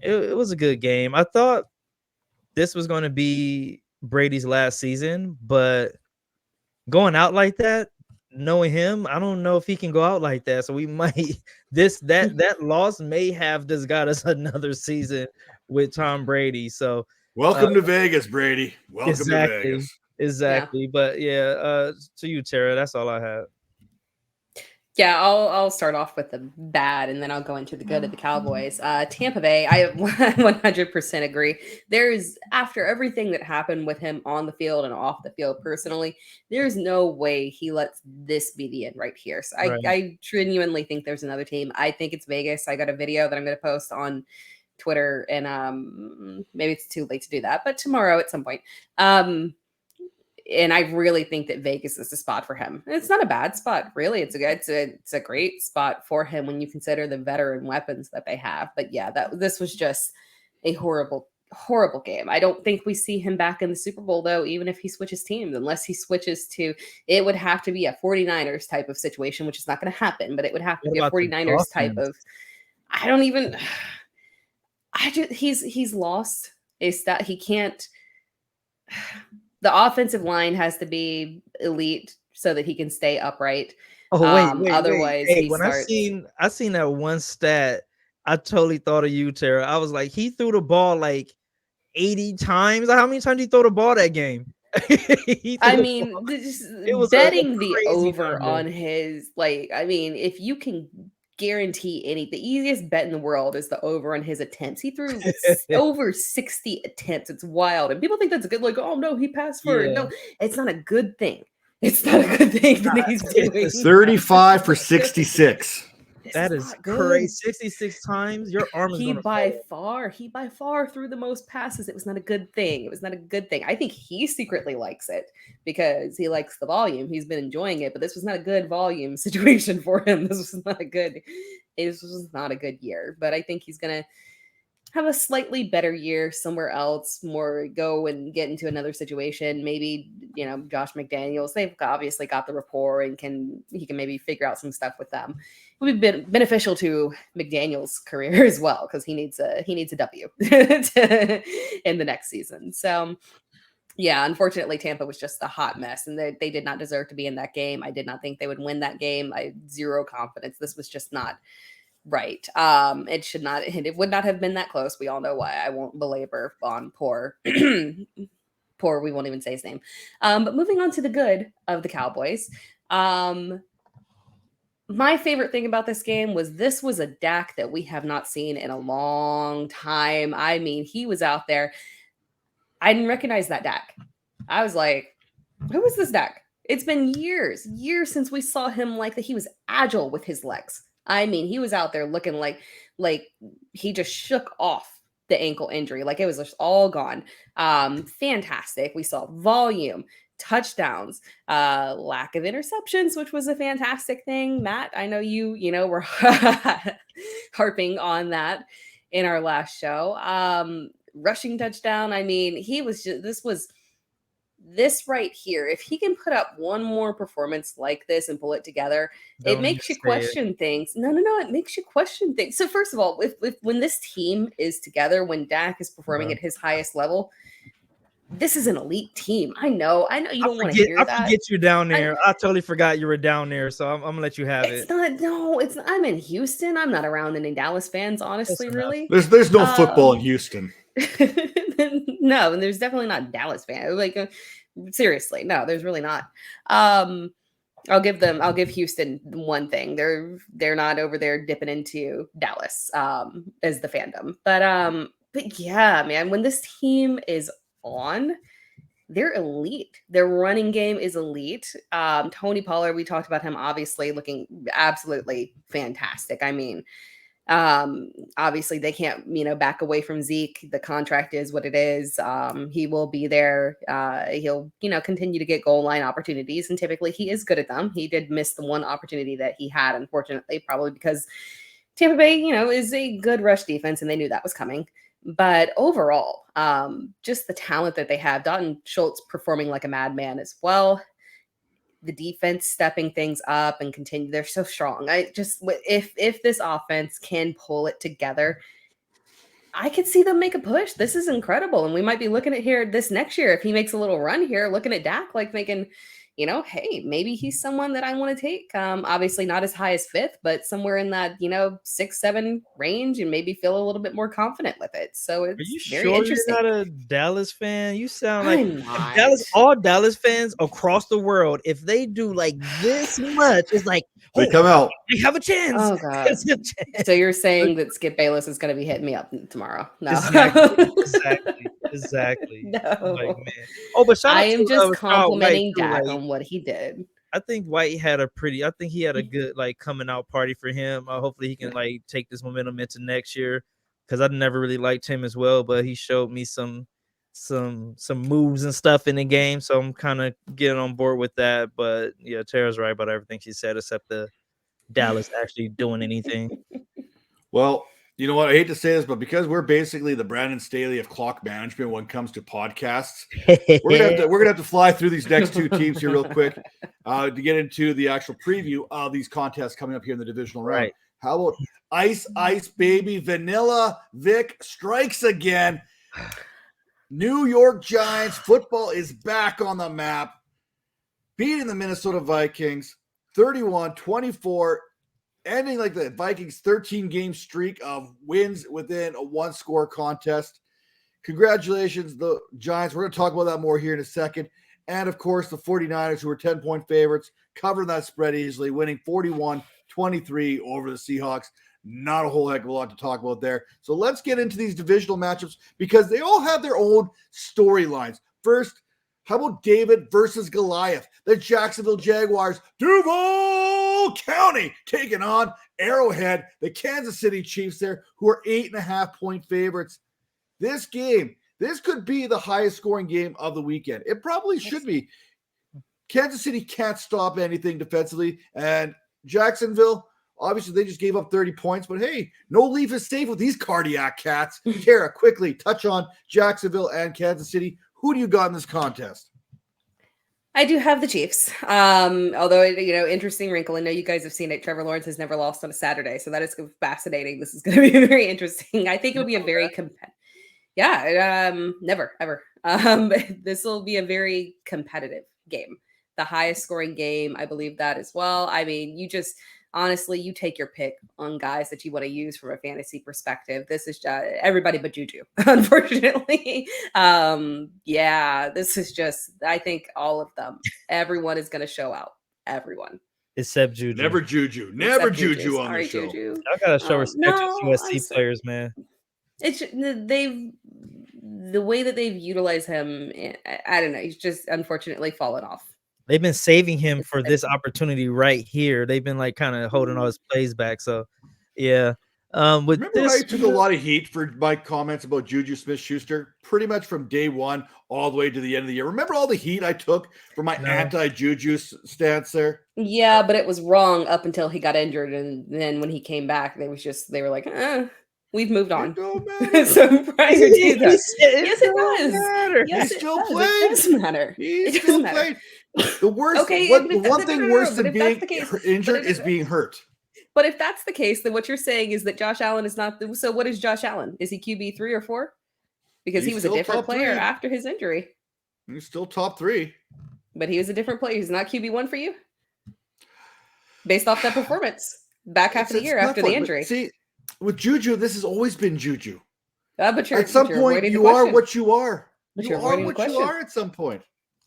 it was a good game. I thought this was going to be Brady's last season, but going out like that, knowing him, I don't know if he can go out like that. So we might that loss may have just got us another season with Tom Brady. So welcome to Vegas, Brady. Welcome to Vegas. Exactly. Yeah. But to you, Tara, that's all I have. Yeah, I'll start off with the bad and then I'll go into the good of the Cowboys. Tampa Bay, I 100% agree. There's, after everything that happened with him on the field and off the field personally, there's no way he lets this be the end right here. So Right. I genuinely think there's another team. I think it's Vegas. I got a video that I'm going to post on Twitter, and maybe it's too late to do that, but tomorrow at some point. And I really think that Vegas is the spot for him. And it's not a bad spot, really. It's a great spot for him when you consider the veteran weapons that they have. But yeah, this was just a horrible game. I don't think we see him back in the Super Bowl, though, even if he switches teams, unless he switches to, it would have to be a 49ers type of situation, which is not going to happen, but it would have to be a 49ers type of, he's lost. Is that he can't, the offensive line has to be elite so that he can stay upright. Oh, wait. Otherwise, Hey, when I seen that one stat, I totally thought of you, Tara. I was like, he threw the ball like 80 times. How many times did he throw the ball that game? I mean, it was betting the over number on his, like, I mean, if you can guarantee the easiest bet in the world is the over on his attempts. He threw over 60 attempts. It's wild. And people think that's a good, like, oh no, he passed for it. No, it's not a good thing. It's not a good thing that he's doing. 35 for 66. That is crazy. 66 times. Your arm is he by far threw the most passes. It was not a good thing. I think he secretly likes it because he likes the volume. He's been enjoying it, but this was not a good volume situation for him. This was not a good year. But I think he's gonna have a slightly better year somewhere else, go and get into another situation. Maybe, Josh McDaniels, they've obviously got the rapport and he can maybe figure out some stuff with them. It would be beneficial to McDaniels' career as well, because he needs a W in the next season. So yeah, unfortunately, Tampa was just a hot mess, and they did not deserve to be in that game. I did not think they would win that game. I had zero confidence. This was just not right. It would not have been that close. We all know why. I won't belabor on poor, we won't even say his name. But moving on to the good of the Cowboys. My favorite thing about this game was a Dak that we have not seen in a long time. I mean, he was out there. I didn't recognize that Dak. I was like, who is this Dak? It's been years since we saw him like that. He was agile with his legs. I mean, he was out there looking like he just shook off the ankle injury. Like it was just all gone. Fantastic. We saw volume, touchdowns, lack of interceptions, which was a fantastic thing. Matt, I know you were harping on that in our last show. Rushing touchdown. I mean, this right here, if he can put up one more performance like this and pull it together, it makes you question things. No, it makes you question things. So first of all, when this team is together, when Dak is performing at his highest level, this is an elite team. I know you don't want to hear that. I forget you down there. I totally forgot you were down there, so I'm gonna let you have it. It's not. I'm in Houston. I'm not around any Dallas fans, honestly, really. There's no football in Houston. No, and there's definitely not Dallas fans. Like seriously, no, there's really not. I'll give Houston one thing. They're not over there dipping into Dallas as the fandom. But yeah, man, when this team is on, they're elite. Their running game is elite. Tony Pollard, we talked about him, obviously looking absolutely fantastic. I mean, obviously they can't, back away from Zeke. The contract is what it is. He will be there. He'll, continue to get goal line opportunities, and typically he is good at them. He did miss the one opportunity that he had, unfortunately, probably because Tampa Bay, is a good rush defense, and they knew that was coming. But overall, just the talent that they have, Dalton Schultz performing like a madman as well. The defense stepping things up and continue. They're so strong. If this offense can pull it together, I could see them make a push. This is incredible. And we might be looking at here this next year, if he makes a little run here, looking at Dak, like making, hey, maybe he's someone that I want to take. Obviously not as high as 5th, but somewhere in that, 6-7 range, and maybe feel a little bit more confident with it. So Are you it's very sure interesting. you're not a Dallas fan? You sound like I'm if not. all Dallas fans across the world, if they do like this much, it's like, They come out. they have a chance. Oh God. There's a chance. So you're saying that Skip Bayless is going to be hitting me up tomorrow? No. Exactly. No. Like, man. Oh, but shout out I am to just Rashad complimenting White, too, Dak like, on what he did. I think White had a good like coming out party for him. Hopefully he can like take this momentum into next year, because I never really liked him as well, but he showed me some moves and stuff in the game, so I'm kind of getting on board with that. But yeah, Tara's right about everything she said, except the Dallas actually doing anything. Well, you know what? I hate to say this, but because we're basically the Brandon Staley of clock management when it comes to podcasts, we're gonna have to fly through these next two teams here real quick to get into the actual preview of these contests coming up here in the divisional round. Right. How about Ice Baby Vanilla Vic strikes again? New York Giants football is back on the map, beating the Minnesota Vikings 31-24. Ending like the Vikings' 13-game streak of wins within a one-score contest. Congratulations, the Giants. We're going to talk about that more here in a second. And, of course, the 49ers, who were 10-point favorites, covering that spread easily, winning 41-23 over the Seahawks. Not a whole heck of a lot to talk about there. So let's get into these divisional matchups because they all have their own storylines. First, how about David versus Goliath? The Jacksonville Jaguars, Duval County, taking on Arrowhead, the Kansas City Chiefs there, who are 8.5-point favorites. This game, this could be the highest scoring game of the weekend. It probably should be. Kansas City can't stop anything defensively, and Jacksonville, obviously they just gave up 30 points, but hey, no leaf is safe with these cardiac cats. Tara, quickly touch on Jacksonville and Kansas City. Who do you got in this contest? I do have the Chiefs. Although, interesting wrinkle. I know you guys have seen it. Trevor Lawrence has never lost on a Saturday. So that is fascinating. This is going to be very interesting. I think it'll be a very never, ever. This will be a very competitive game. The highest scoring game. I believe that as well. I mean, honestly, you take your pick on guys that you want to use from a fantasy perspective. This is everybody but Juju, unfortunately. This is just, I think all of them, everyone is going to show out. Everyone. Except Juju. Never Juju. Never Juju on the show. Juju. I got to show respect to USC players, man. It's the way that they've utilized him, I don't know. He's just unfortunately fallen off. They've been saving him for this opportunity right here. They've been like kind of holding all his plays back. So, yeah. Remember I took a lot of heat for my comments about Juju Smith-Schuster pretty much from day one all the way to the end of the year. Remember all the heat I took for my anti-Juju stance there? Yeah, but it was wrong up until he got injured. And then when he came back, they were like, we've moved on. So prior to that, yes, it does. Yes, he still played. It does matter. He still played. The worst. The one thing worse than being injured is being hurt. But if that's the case, then what you're saying is that Josh Allen is not. So what is Josh Allen? Is he QB 3 or 4? Because he was a different player after his injury. He's still top 3. But he was a different player. He's not QB 1 for you, based off that performance back half of the year after the injury. See, with Juju, this has always been Juju. But at some point, you are what you are. You are what you are at some point.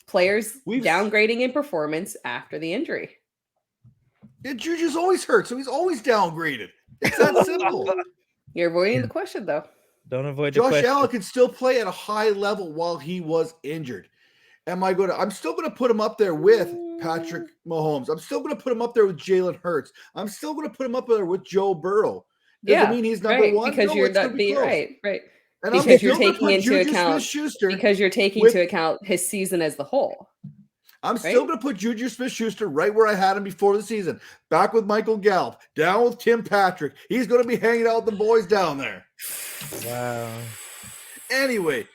Players downgrading in performance after the injury. Yeah, Juju's always hurt, so he's always downgraded. It's that simple. You're avoiding the question, though. Don't avoid the question. Josh Allen can still play at a high level while he was injured. I'm still going to put him up there with Patrick Mahomes. I'm still going to put him up there with Jalen Hurts. I'm still going to put him up there with Joe Burrow. Doesn't mean he's number one. Because you're not being right. And because you're taking into account his season as the whole. I'm still going to put Juju Smith-Schuster right where I had him before the season. Back with Michael Gallup. Down with Tim Patrick. He's going to be hanging out with the boys down there. Wow. Anyway.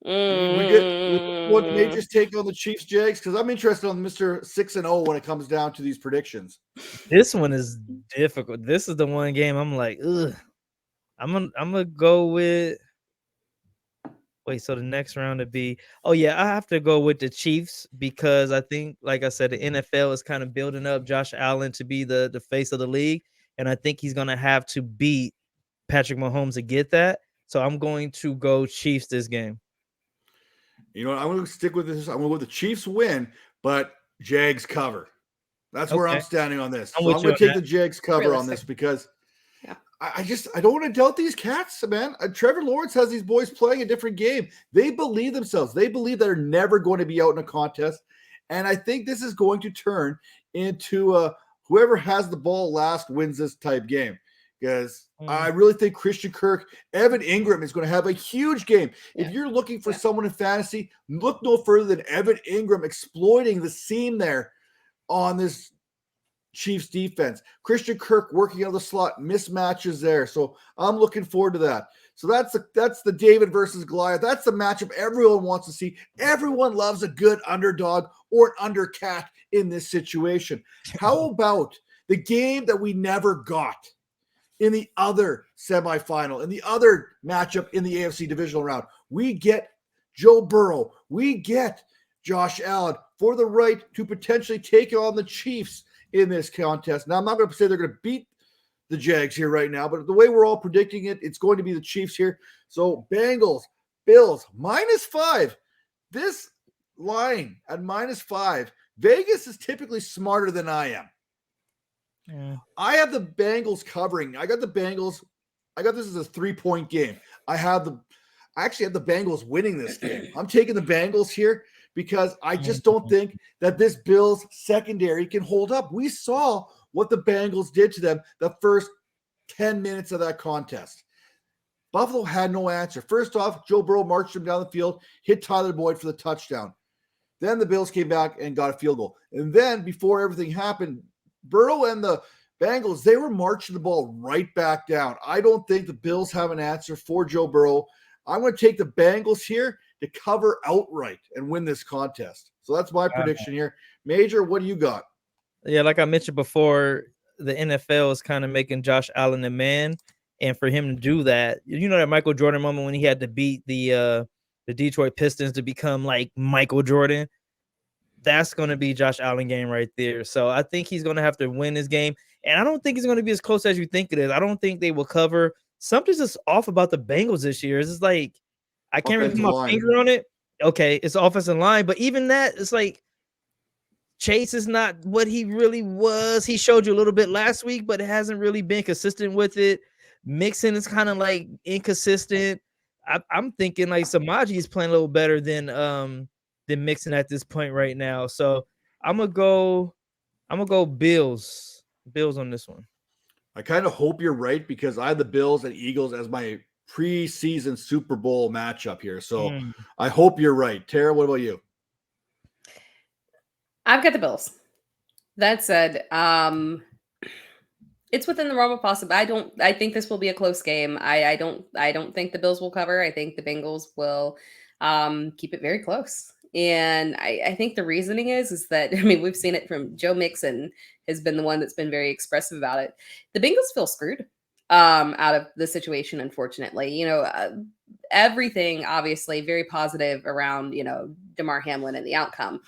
What Major's take on the Chiefs, Jags? Because I'm interested on Mr. 6-0 when it comes down to these predictions. This one is difficult. This is the one game I'm like, ugh. I'm gonna go with Wait, so the next round would be, oh yeah, I have to go with the Chiefs because I think, like I said, the NFL is kind of building up Josh Allen to be the face of the league, and I think he's gonna have to beat Patrick Mahomes to get that. So I'm going to go Chiefs this game. You know what? I'm going to stick with this. I'm going to go with the Chiefs win, but Jags cover. That's where I'm Okay. standing on this. I'm So with I'm you going to on take that. the Jags cover on this Realistic. because Yeah. I don't want to doubt these cats, man. Trevor Lawrence has these boys playing a different game. They believe themselves. They believe they're never going to be out in a contest. And I think this is going to turn into whoever has the ball last wins this type game. Because I really think Christian Kirk, Evan Ingram is going to have a huge game. Yeah. If you're looking for someone in fantasy, look no further than Evan Ingram exploiting the seam there on this Chiefs defense. Christian Kirk working out of the slot, mismatches there. So I'm looking forward to that. So that's the David versus Goliath. That's the matchup everyone wants to see. Everyone loves a good underdog or an undercat in this situation. How about the game that we never got in the other semifinal, in the other matchup in the AFC Divisional Round? We get Joe Burrow. We get Josh Allen for the right to potentially take on the Chiefs in this contest. Now, I'm not going to say they're going to beat the Jags here right now, but the way we're all predicting it, it's going to be the Chiefs here. So Bengals, Bills, -5. This line at -5, Vegas is typically smarter than I am. Yeah. I have the Bengals covering. I got the Bengals. I got this as a 3-point game. I actually have the Bengals winning this game. I'm taking the Bengals here because I just don't think that this Bills secondary can hold up. We saw what the Bengals did to them the first 10 minutes of that contest. Buffalo had no answer. First off, Joe Burrow marched him down the field, hit Tyler Boyd for the touchdown. Then the Bills came back and got a field goal. And then before everything happened, Burrow and the Bengals, they were marching the ball right back down. I don't think the Bills have an answer for Joe Burrow. I'm going to take the Bengals here to cover outright and win this contest. So that's my prediction here. Major, what do you got? Yeah, like I mentioned before, the NFL is kind of making Josh Allen a man, and for him to do that, you know that Michael Jordan moment when he had to beat the Detroit Pistons to become like Michael Jordan. That's going to be Josh Allen game right there. So I think he's going to have to win this game, and I don't think it's going to be as close as you think it is. I don't think they will cover. Something's just off about the Bengals this year. It's just like I can't really put my finger on it. Okay, it's offensive line, but even that, it's like Chase is not what he really was. He showed you a little bit last week, but it hasn't really been consistent with it. Mixon is kind of like inconsistent. I'm thinking like Samaji is playing a little better than Mixon at this point right now. So I'm gonna go Bills on this one. I kind of hope you're right because I have the Bills and Eagles as my preseason Super Bowl matchup here. So I hope you're right. Tara, what about you? I've got the Bills. That said, it's within the realm of possible. I think this will be a close game. I don't think the Bills will cover. I think the Bengals will keep it very close. And I think the reasoning is that, I mean, we've seen it from Joe Mixon has been the one that's been very expressive about it. The Bengals feel screwed out of the situation, unfortunately. You know, everything obviously very positive around, you know, DeMar Hamlin and the outcome.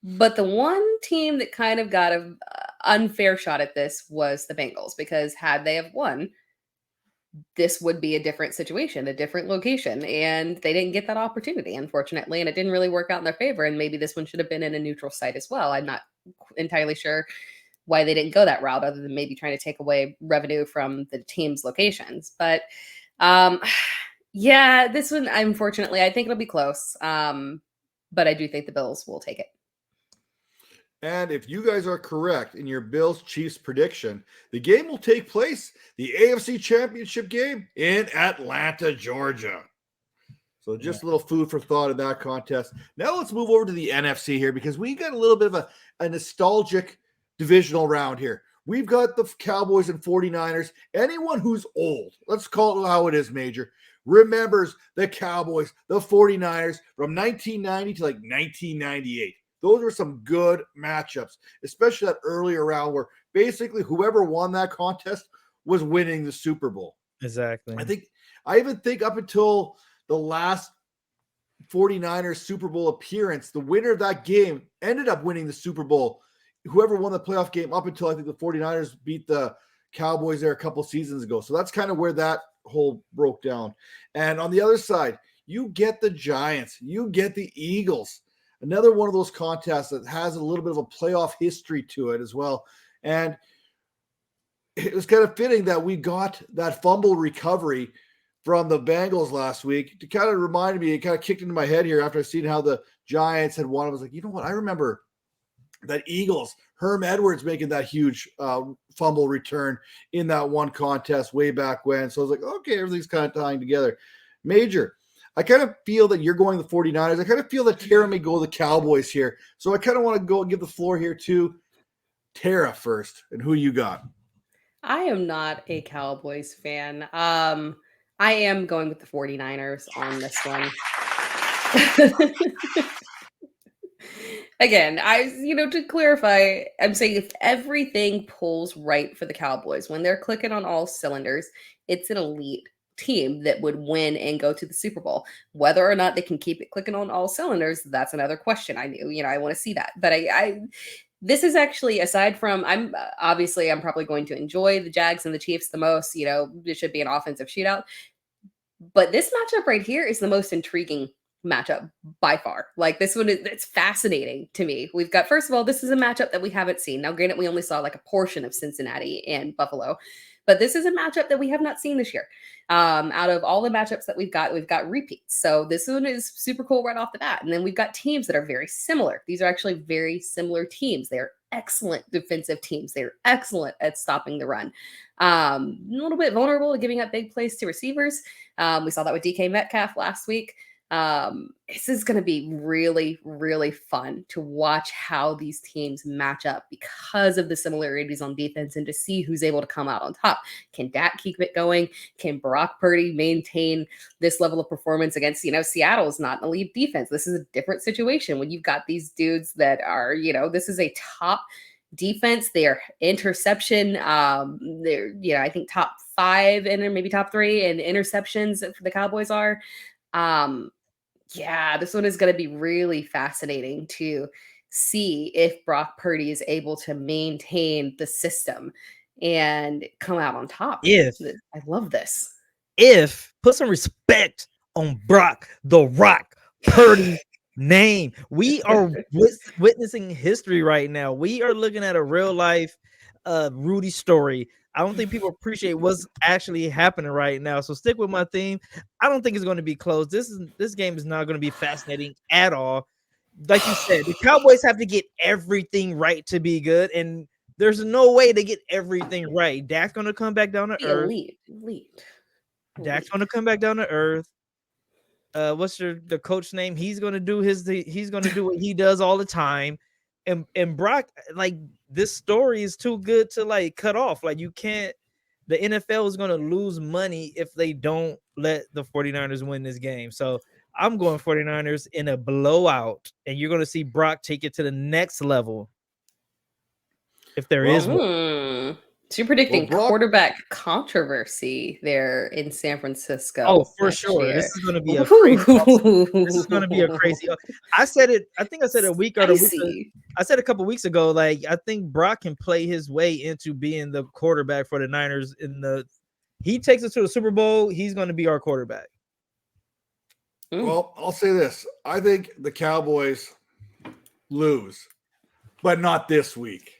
But the one team that kind of got an unfair shot at this was the Bengals, because had they have won, this would be a different situation, a different location. And they didn't get that opportunity, unfortunately. And it didn't really work out in their favor. And maybe this one should have been in a neutral site as well. I'm not entirely sure why they didn't go that route, other than maybe trying to take away revenue from the team's locations. But yeah, this one, unfortunately, I think it'll be close. But I do think the Bills will take it. And if you guys are correct in your Bills-Chiefs prediction, the game will take place, the AFC Championship game, in Atlanta, Georgia. So just a little food for thought in that contest. Now let's move over to the NFC here, because we got a little bit of a nostalgic divisional round here. We've got the Cowboys and 49ers. Anyone who's old, let's call it how it is, Major, remembers the Cowboys, the 49ers from 1990 to like 1998. Those were some good matchups, especially that earlier round where basically whoever won that contest was winning the Super Bowl. Exactly. I even think up until the last 49ers Super Bowl appearance, the winner of that game ended up winning the Super Bowl. Whoever won the playoff game up until I think the 49ers beat the Cowboys there a couple seasons ago. So that's kind of where that whole broke down. And on the other side, you get the Giants, you get the Eagles. Another one of those contests that has a little bit of a playoff history to it as well. And it was kind of fitting that we got that fumble recovery from the Bengals last week to kind of remind me, it kind of kicked into my head here after I seen how the Giants had won. I was like, you know what? I remember that Eagles, Herm Edwards making that huge fumble return in that one contest way back when. So I was like, okay, everything's kind of tying together. Major, I kind of feel that you're going the 49ers. I kind of feel that Tera may go the Cowboys here. So I kind of want to go and give the floor here to Tera first. And who you got? I am not a Cowboys fan. I am going with the 49ers on this one. Again, to clarify, I'm saying if everything pulls right for the Cowboys, when they're clicking on all cylinders, it's an elite team that would win and go to the Super Bowl. Whether or not they can keep it clicking on all cylinders, that's another question. I want to see that. But this is actually, aside from, I'm probably going to enjoy the Jags and the Chiefs the most. It should be an offensive shootout. But this matchup right here is the most intriguing matchup by far. Like, this one, it's fascinating to me. We've got, first of all, this is a matchup that we haven't seen. Now, granted, we only saw like a portion of Cincinnati and Buffalo, but this is a matchup that we have not seen this year. Out of all the matchups that we've got repeats. So this one is super cool right off the bat. And then we've got teams that are very similar. These are actually very similar teams. They're excellent defensive teams. They're excellent at stopping the run. A little bit vulnerable to giving up big plays to receivers. We saw that with DK Metcalf last week. This is going to be really, really fun to watch how these teams match up because of the similarities on defense and to see who's able to come out on top. Can Dak keep it going? Can Brock Purdy maintain this level of performance against, Seattle's not an elite defense. This is a different situation when you've got these dudes that are, this is a top defense. Their interception, they're, I think top 5 and maybe top 3 in interceptions for the Cowboys are. This one is going to be really fascinating to see if Brock Purdy is able to maintain the system and come out on top. I love this. Put some respect on Brock the Rock Purdy name. We are witnessing history right now. We are looking at a real life Rudy story. I don't think people appreciate what's actually happening right now. So stick with my theme. I don't think it's going to be close. This game is not going to be fascinating at all. Like you said, the Cowboys have to get everything right to be good, and there's no way to get everything right. Dak's going to come back down to earth. Elite. Dak's going to come back down to earth. What's the coach name? He's going to do what he does all the time. And Brock, like, this story is too good to like cut off. Like, you can't, the NFL is going to lose money if they don't let the 49ers win this game. So I'm going 49ers in a blowout, and you're going to see Brock take it to the next level. If there is one. So you're predicting quarterback controversy there in San Francisco? Oh, for sure. Year. This is going to be a crazy. This is going to be a crazy. I said it. I think I said a week or a week. I said a couple weeks ago. Like, I think Brock can play his way into being the quarterback for the Niners. He takes us to the Super Bowl. He's going to be our quarterback. Well, I'll say this. I think the Cowboys lose, but not this week.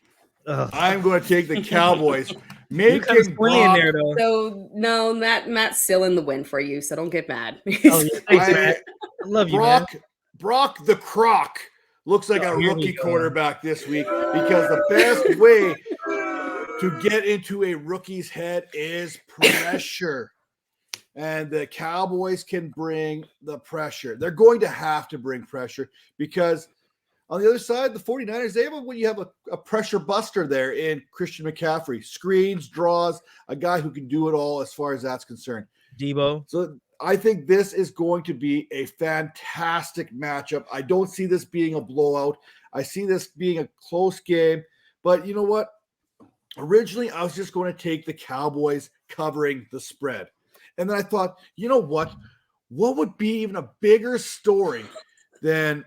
I'm going to take the Cowboys. Making Brock, there, though. So no, Matt's still in the win for you. So don't get mad. I love you, Brock. man. Brock the Croc looks like a rookie quarterback this week because the best way to get into a rookie's head is pressure. And the Cowboys can bring the pressure. They're going to have to bring pressure because on the other side, the 49ers, they have a pressure buster there in Christian McCaffrey. Screens, draws, a guy who can do it all as far as that's concerned. Debo. So I think this is going to be a fantastic matchup. I don't see this being a blowout. I see this being a close game. But you know what? Originally, I was just going to take the Cowboys covering the spread. And then I thought, you know what? what would be even a bigger story than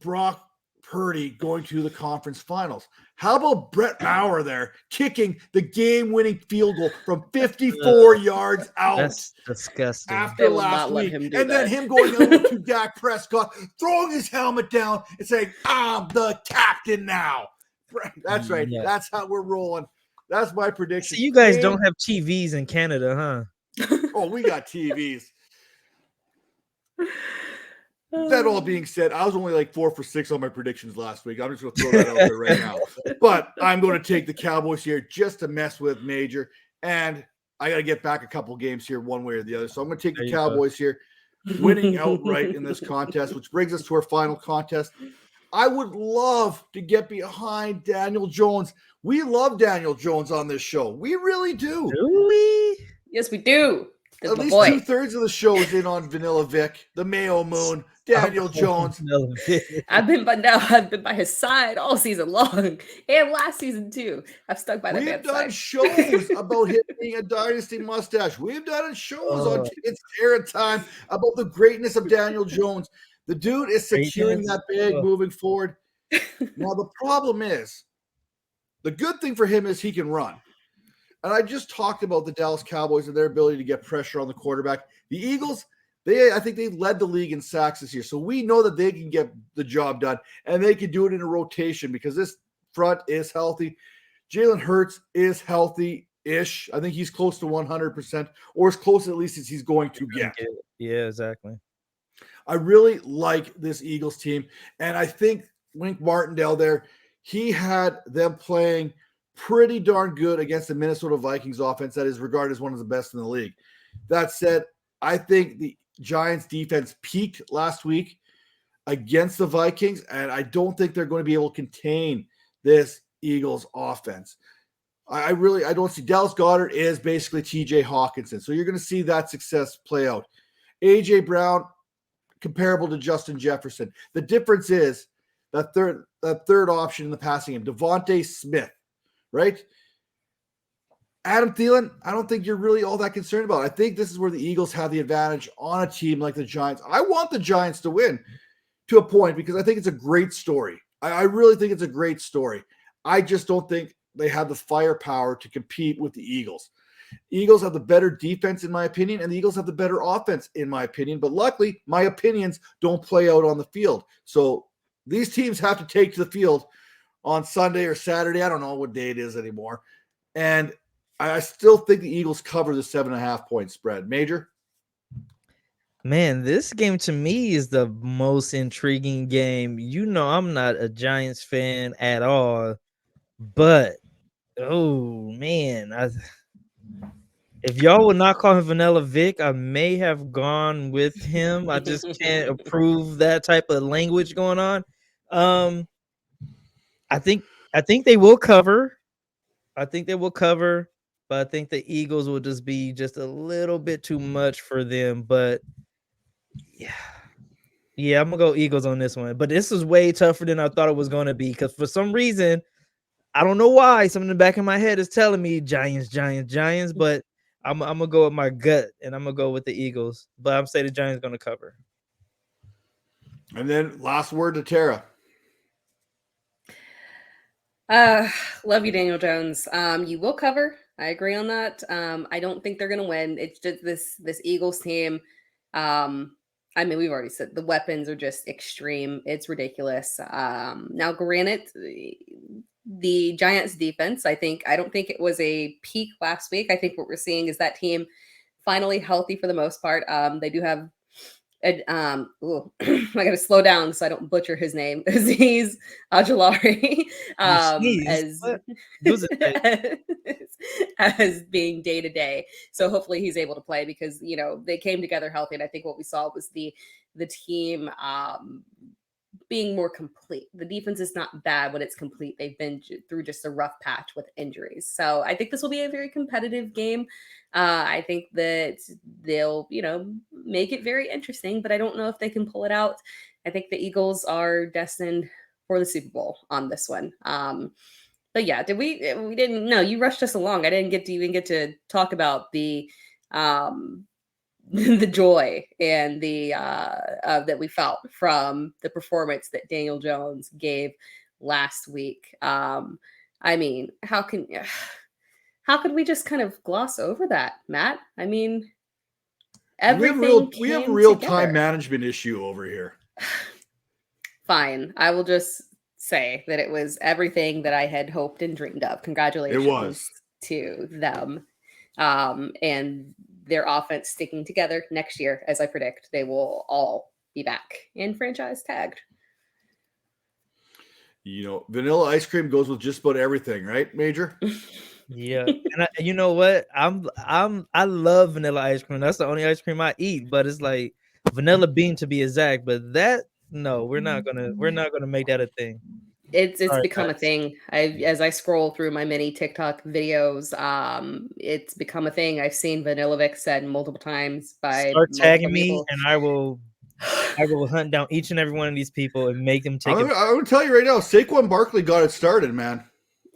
Brock Purdy going to the conference finals? How about Brett Maher there kicking the game-winning field goal from 54 yards out? That's disgusting. After They will last not let week, him do and then that. him going over to Dak Prescott, throwing his helmet down and saying, "I'm the captain now." That's right. Yeah. That's how we're rolling. That's my prediction. See, you guys don't have TVs in Canada, huh? Oh, we got TVs. That all being said, I was only like 4 for 6 on my predictions last week. I'm just going to throw that out there right now. But I'm going to take the Cowboys here just to mess with Major. And I got to get back a couple games here one way or the other. So I'm going to take the Cowboys here, winning outright in this contest, which brings us to our final contest. I would love to get behind Daniel Jones. We love Daniel Jones on this show. We really do. Do we? Yes, we do. That's At my least boy. 2/3 of the show is in on Vanilla Vic, the Mayo Moon, Daniel Jones. I've been by his side all season long and last season too. I've stuck by that We've man's done side. shows about him being a dynasty mustache. We've done shows on It's Tera Time about the greatness of Daniel Jones. The dude is securing that bag moving forward. Now, the problem is, the good thing for him is he can run. And I just talked about the Dallas Cowboys and their ability to get pressure on the quarterback. The Eagles, I think they led the league in sacks this year. So we know that they can get the job done, and they can do it in a rotation because this front is healthy. Jalen Hurts is healthy-ish. I think he's close to 100%, or as close at least as he's going to get. Yeah, exactly. I really like this Eagles team, and I think Wink Martindale there, he had them playing pretty darn good against the Minnesota Vikings offense that is regarded as one of the best in the league. That said, I think the Giants defense peaked last week against the Vikings, and I don't think they're going to be able to contain this Eagles offense. I don't see. Dallas Goedert is basically TJ Hawkinson, so you're going to see that success play out. AJ Brown, comparable to Justin Jefferson. The difference is that third option in the passing game, Devontae Smith, right? Adam Thielen, I don't think you're really all that concerned about. I think this is where the Eagles have the advantage on a team like the Giants. I want the Giants to win to a point because I think it's a great story. I really think it's a great story. I just don't think they have the firepower to compete with the Eagles. Eagles have the better defense, in my opinion, and the Eagles have the better offense, in my opinion. But luckily, my opinions don't play out on the field. So these teams have to take to the field on Sunday or Saturday. I don't know what day it is anymore. And I still think the Eagles cover the 7.5-point spread. Major? Man, this game to me is the most intriguing game. You know, I'm not a Giants fan at all, but oh man, if y'all would not call him Vanilla Vic, I may have gone with him. I just can't approve that type of language going on. I think they will cover. But I think the Eagles will just be just a little bit too much for them. But yeah, I'm gonna go Eagles on this one. But this is way tougher than I thought it was gonna be because for some reason, I don't know why, something in the back of my head is telling me Giants. But I'm gonna go with my gut and I'm gonna go with the Eagles. But I'm saying the Giants gonna cover. And then last word to Tara. Love you, Daniel Jones. You will cover. I agree on that. I don't think they're gonna win. It's just this Eagles team. I mean, we've already said the weapons are just extreme. It's ridiculous. Now, granted, the Giants defense, I don't think it was a peak last week. I think what we're seeing is that team finally healthy for the most part. They do have I got to slow down so I don't butcher his name. Azeez Ojulari, as being day to day. So hopefully he's able to play because they came together healthy, and I think what we saw was the team being more complete. The defense is not bad when it's complete. They've been through just a rough patch with injuries. So I think this will be a very competitive game. I think that they'll, make it very interesting, but I don't know if they can pull it out. I think the Eagles are destined for the Super Bowl on this one. But yeah, we didn't know. You rushed us along. I didn't even get to talk about the the joy and the that we felt from the performance that Daniel Jones gave last week. I mean, how could we just kind of gloss over that, Matt? I mean, everything we have a came real together. time management issue over here. Fine, I will just say that it was everything that I had hoped and dreamed of. Congratulations It was. to them. And their offense sticking together next year, as I predict, they will all be back and franchise tagged. You know, vanilla ice cream goes with just about everything, right, Major? Yeah, and you know what? I love vanilla ice cream. That's the only ice cream I eat. But it's like vanilla bean to be exact. But that no, we're not gonna make that a thing. It's Sorry, become a guys. thing. As I scroll through my many TikTok videos, it's become a thing. I've seen Vanilla Vic said multiple times by Start tagging multiple me, people. and I will hunt down each and every one of these people and make them take I'm it. going to tell you right now, Saquon Barkley got it started, man.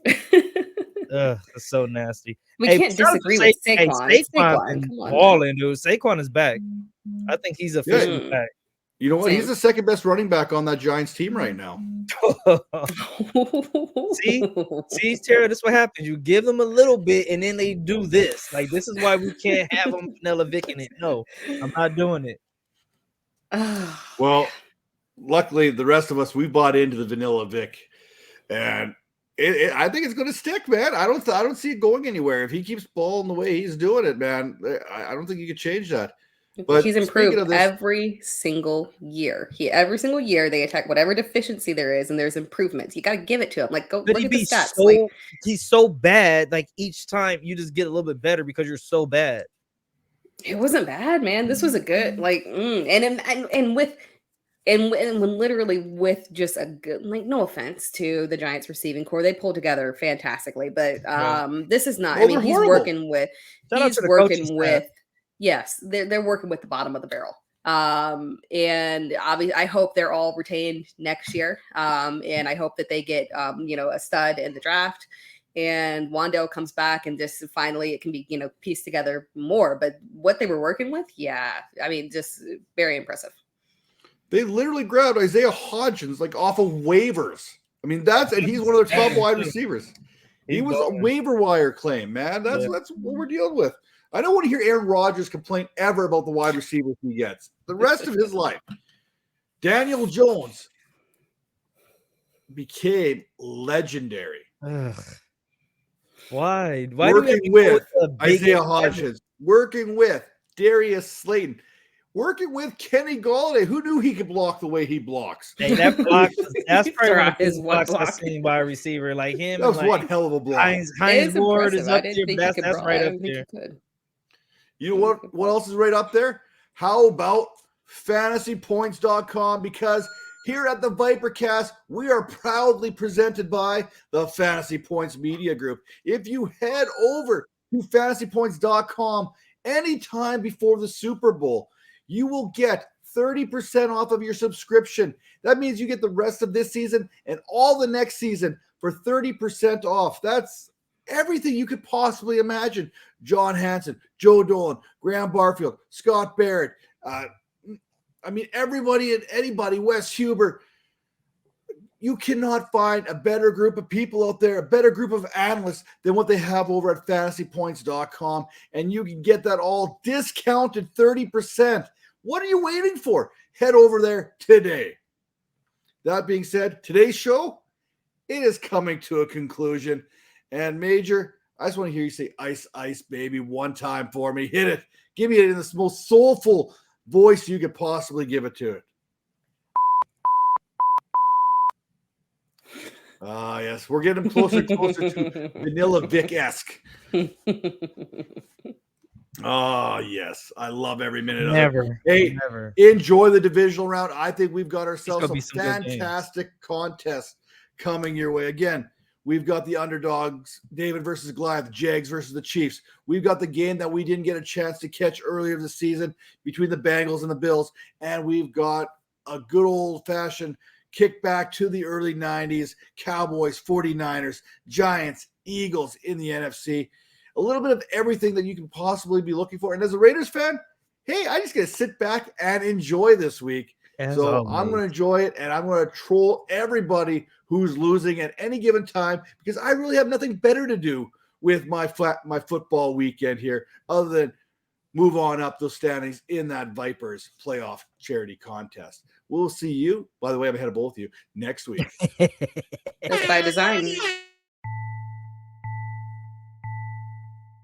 Ugh, that's so nasty. We Hey, can't shout out to disagree with Hey, Saquon. Saquon's Saquon, been come on, balling, dude. Saquon is back. I think he's officially Mm. back. You know what? Same. He's the second best running back on that Giants team right now. See, Tara, this is what happens. You give them a little bit, and then they do this. Like, this is why we can't have them vanilla Vic in it. No, I'm not doing it. Well, luckily, the rest of us, we bought into the vanilla Vic, and I think it's going to stick, man. I don't see it going anywhere. If he keeps balling the way he's doing it, man, I don't think you can change that. But he's speaking improved of this- every single year. Every single year they attack whatever deficiency there is, and there's improvements. You got to give it to him. Like, go But look at the stats. he's so bad. Like, each time you just get a little bit better because you're so bad. It wasn't bad, man. This was a good, like, and when literally with just a good, like, no offense to the Giants receiving core, they pulled together fantastically. But this is not. Well, I mean, they're he's horrible. working with. Shout out He's to the coaching working staff. with. Yes, they're working with the bottom of the barrel. And obviously, I hope they're all retained next year. And I hope that they get a stud in the draft. And Wandale comes back and just finally it can be, pieced together more. But what they were working with, yeah, I mean, just very impressive. They literally grabbed Isaiah Hodgins like off of waivers. I mean, and he's one of their top wide receivers. He was a waiver wire claim, man. That's what we're dealing with. I don't want to hear Aaron Rodgers complain ever about the wide receivers he gets the rest of his life. Daniel Jones became legendary. Ugh. Why? Working with Isaiah Hodgins, working with Darius Slayton, working with Kenny Golladay. Who knew he could block the way he blocks? Hey, that block, that's probably one of His the one blocks I've block. seen by a receiver like him. That was and, like, one hell of a block. Hines It is Ward is impressive. I up didn't there. think he could That's block. right I up didn't think there. he could. You know what else is right up there? How about fantasypoints.com? Because here at the ViperCast, we are proudly presented by the Fantasy Points Media Group. If you head over to fantasypoints.com anytime before the Super Bowl, you will get 30% off of your subscription. That means you get the rest of this season and all the next season for 30% off. That's everything you could possibly imagine. John Hansen, Joe Dolan, Graham Barfield, Scott Barrett, everybody and anybody, Wes Huber. You cannot find a better group of people out there, a better group of analysts than what they have over at fantasypoints.com. And you can get that all discounted 30%. What are you waiting for? Head over there today. That being said, today's show, it is coming to a conclusion. And Major, I just want to hear you say ice, ice, baby, one time for me. Hit it. Give me it in the most soulful voice you could possibly give it to it. Ah, yes. We're getting closer and closer to Vanilla Vic-esque. Oh, yes. I love every minute of it. Hey, Never. enjoy the divisional round. I think we've got ourselves gonna be some some good games. fantastic contests coming your way. Again, we've got the underdogs, David versus Goliath, Jags versus the Chiefs. We've got the game that we didn't get a chance to catch earlier this season between the Bengals and the Bills. And we've got a good old-fashioned kick back to the early 90s, Cowboys, 49ers, Giants, Eagles in the NFC. A little bit of everything that you can possibly be looking for. And as a Raiders fan, hey, I just get to sit back and enjoy this week. As So always. I'm going to enjoy it, and I'm going to troll everybody who's losing at any given time because I really have nothing better to do with my football weekend here other than move on up those standings in that Vipers playoff charity contest. We'll see you. By the way, I'm ahead of both of you next week. That's by design.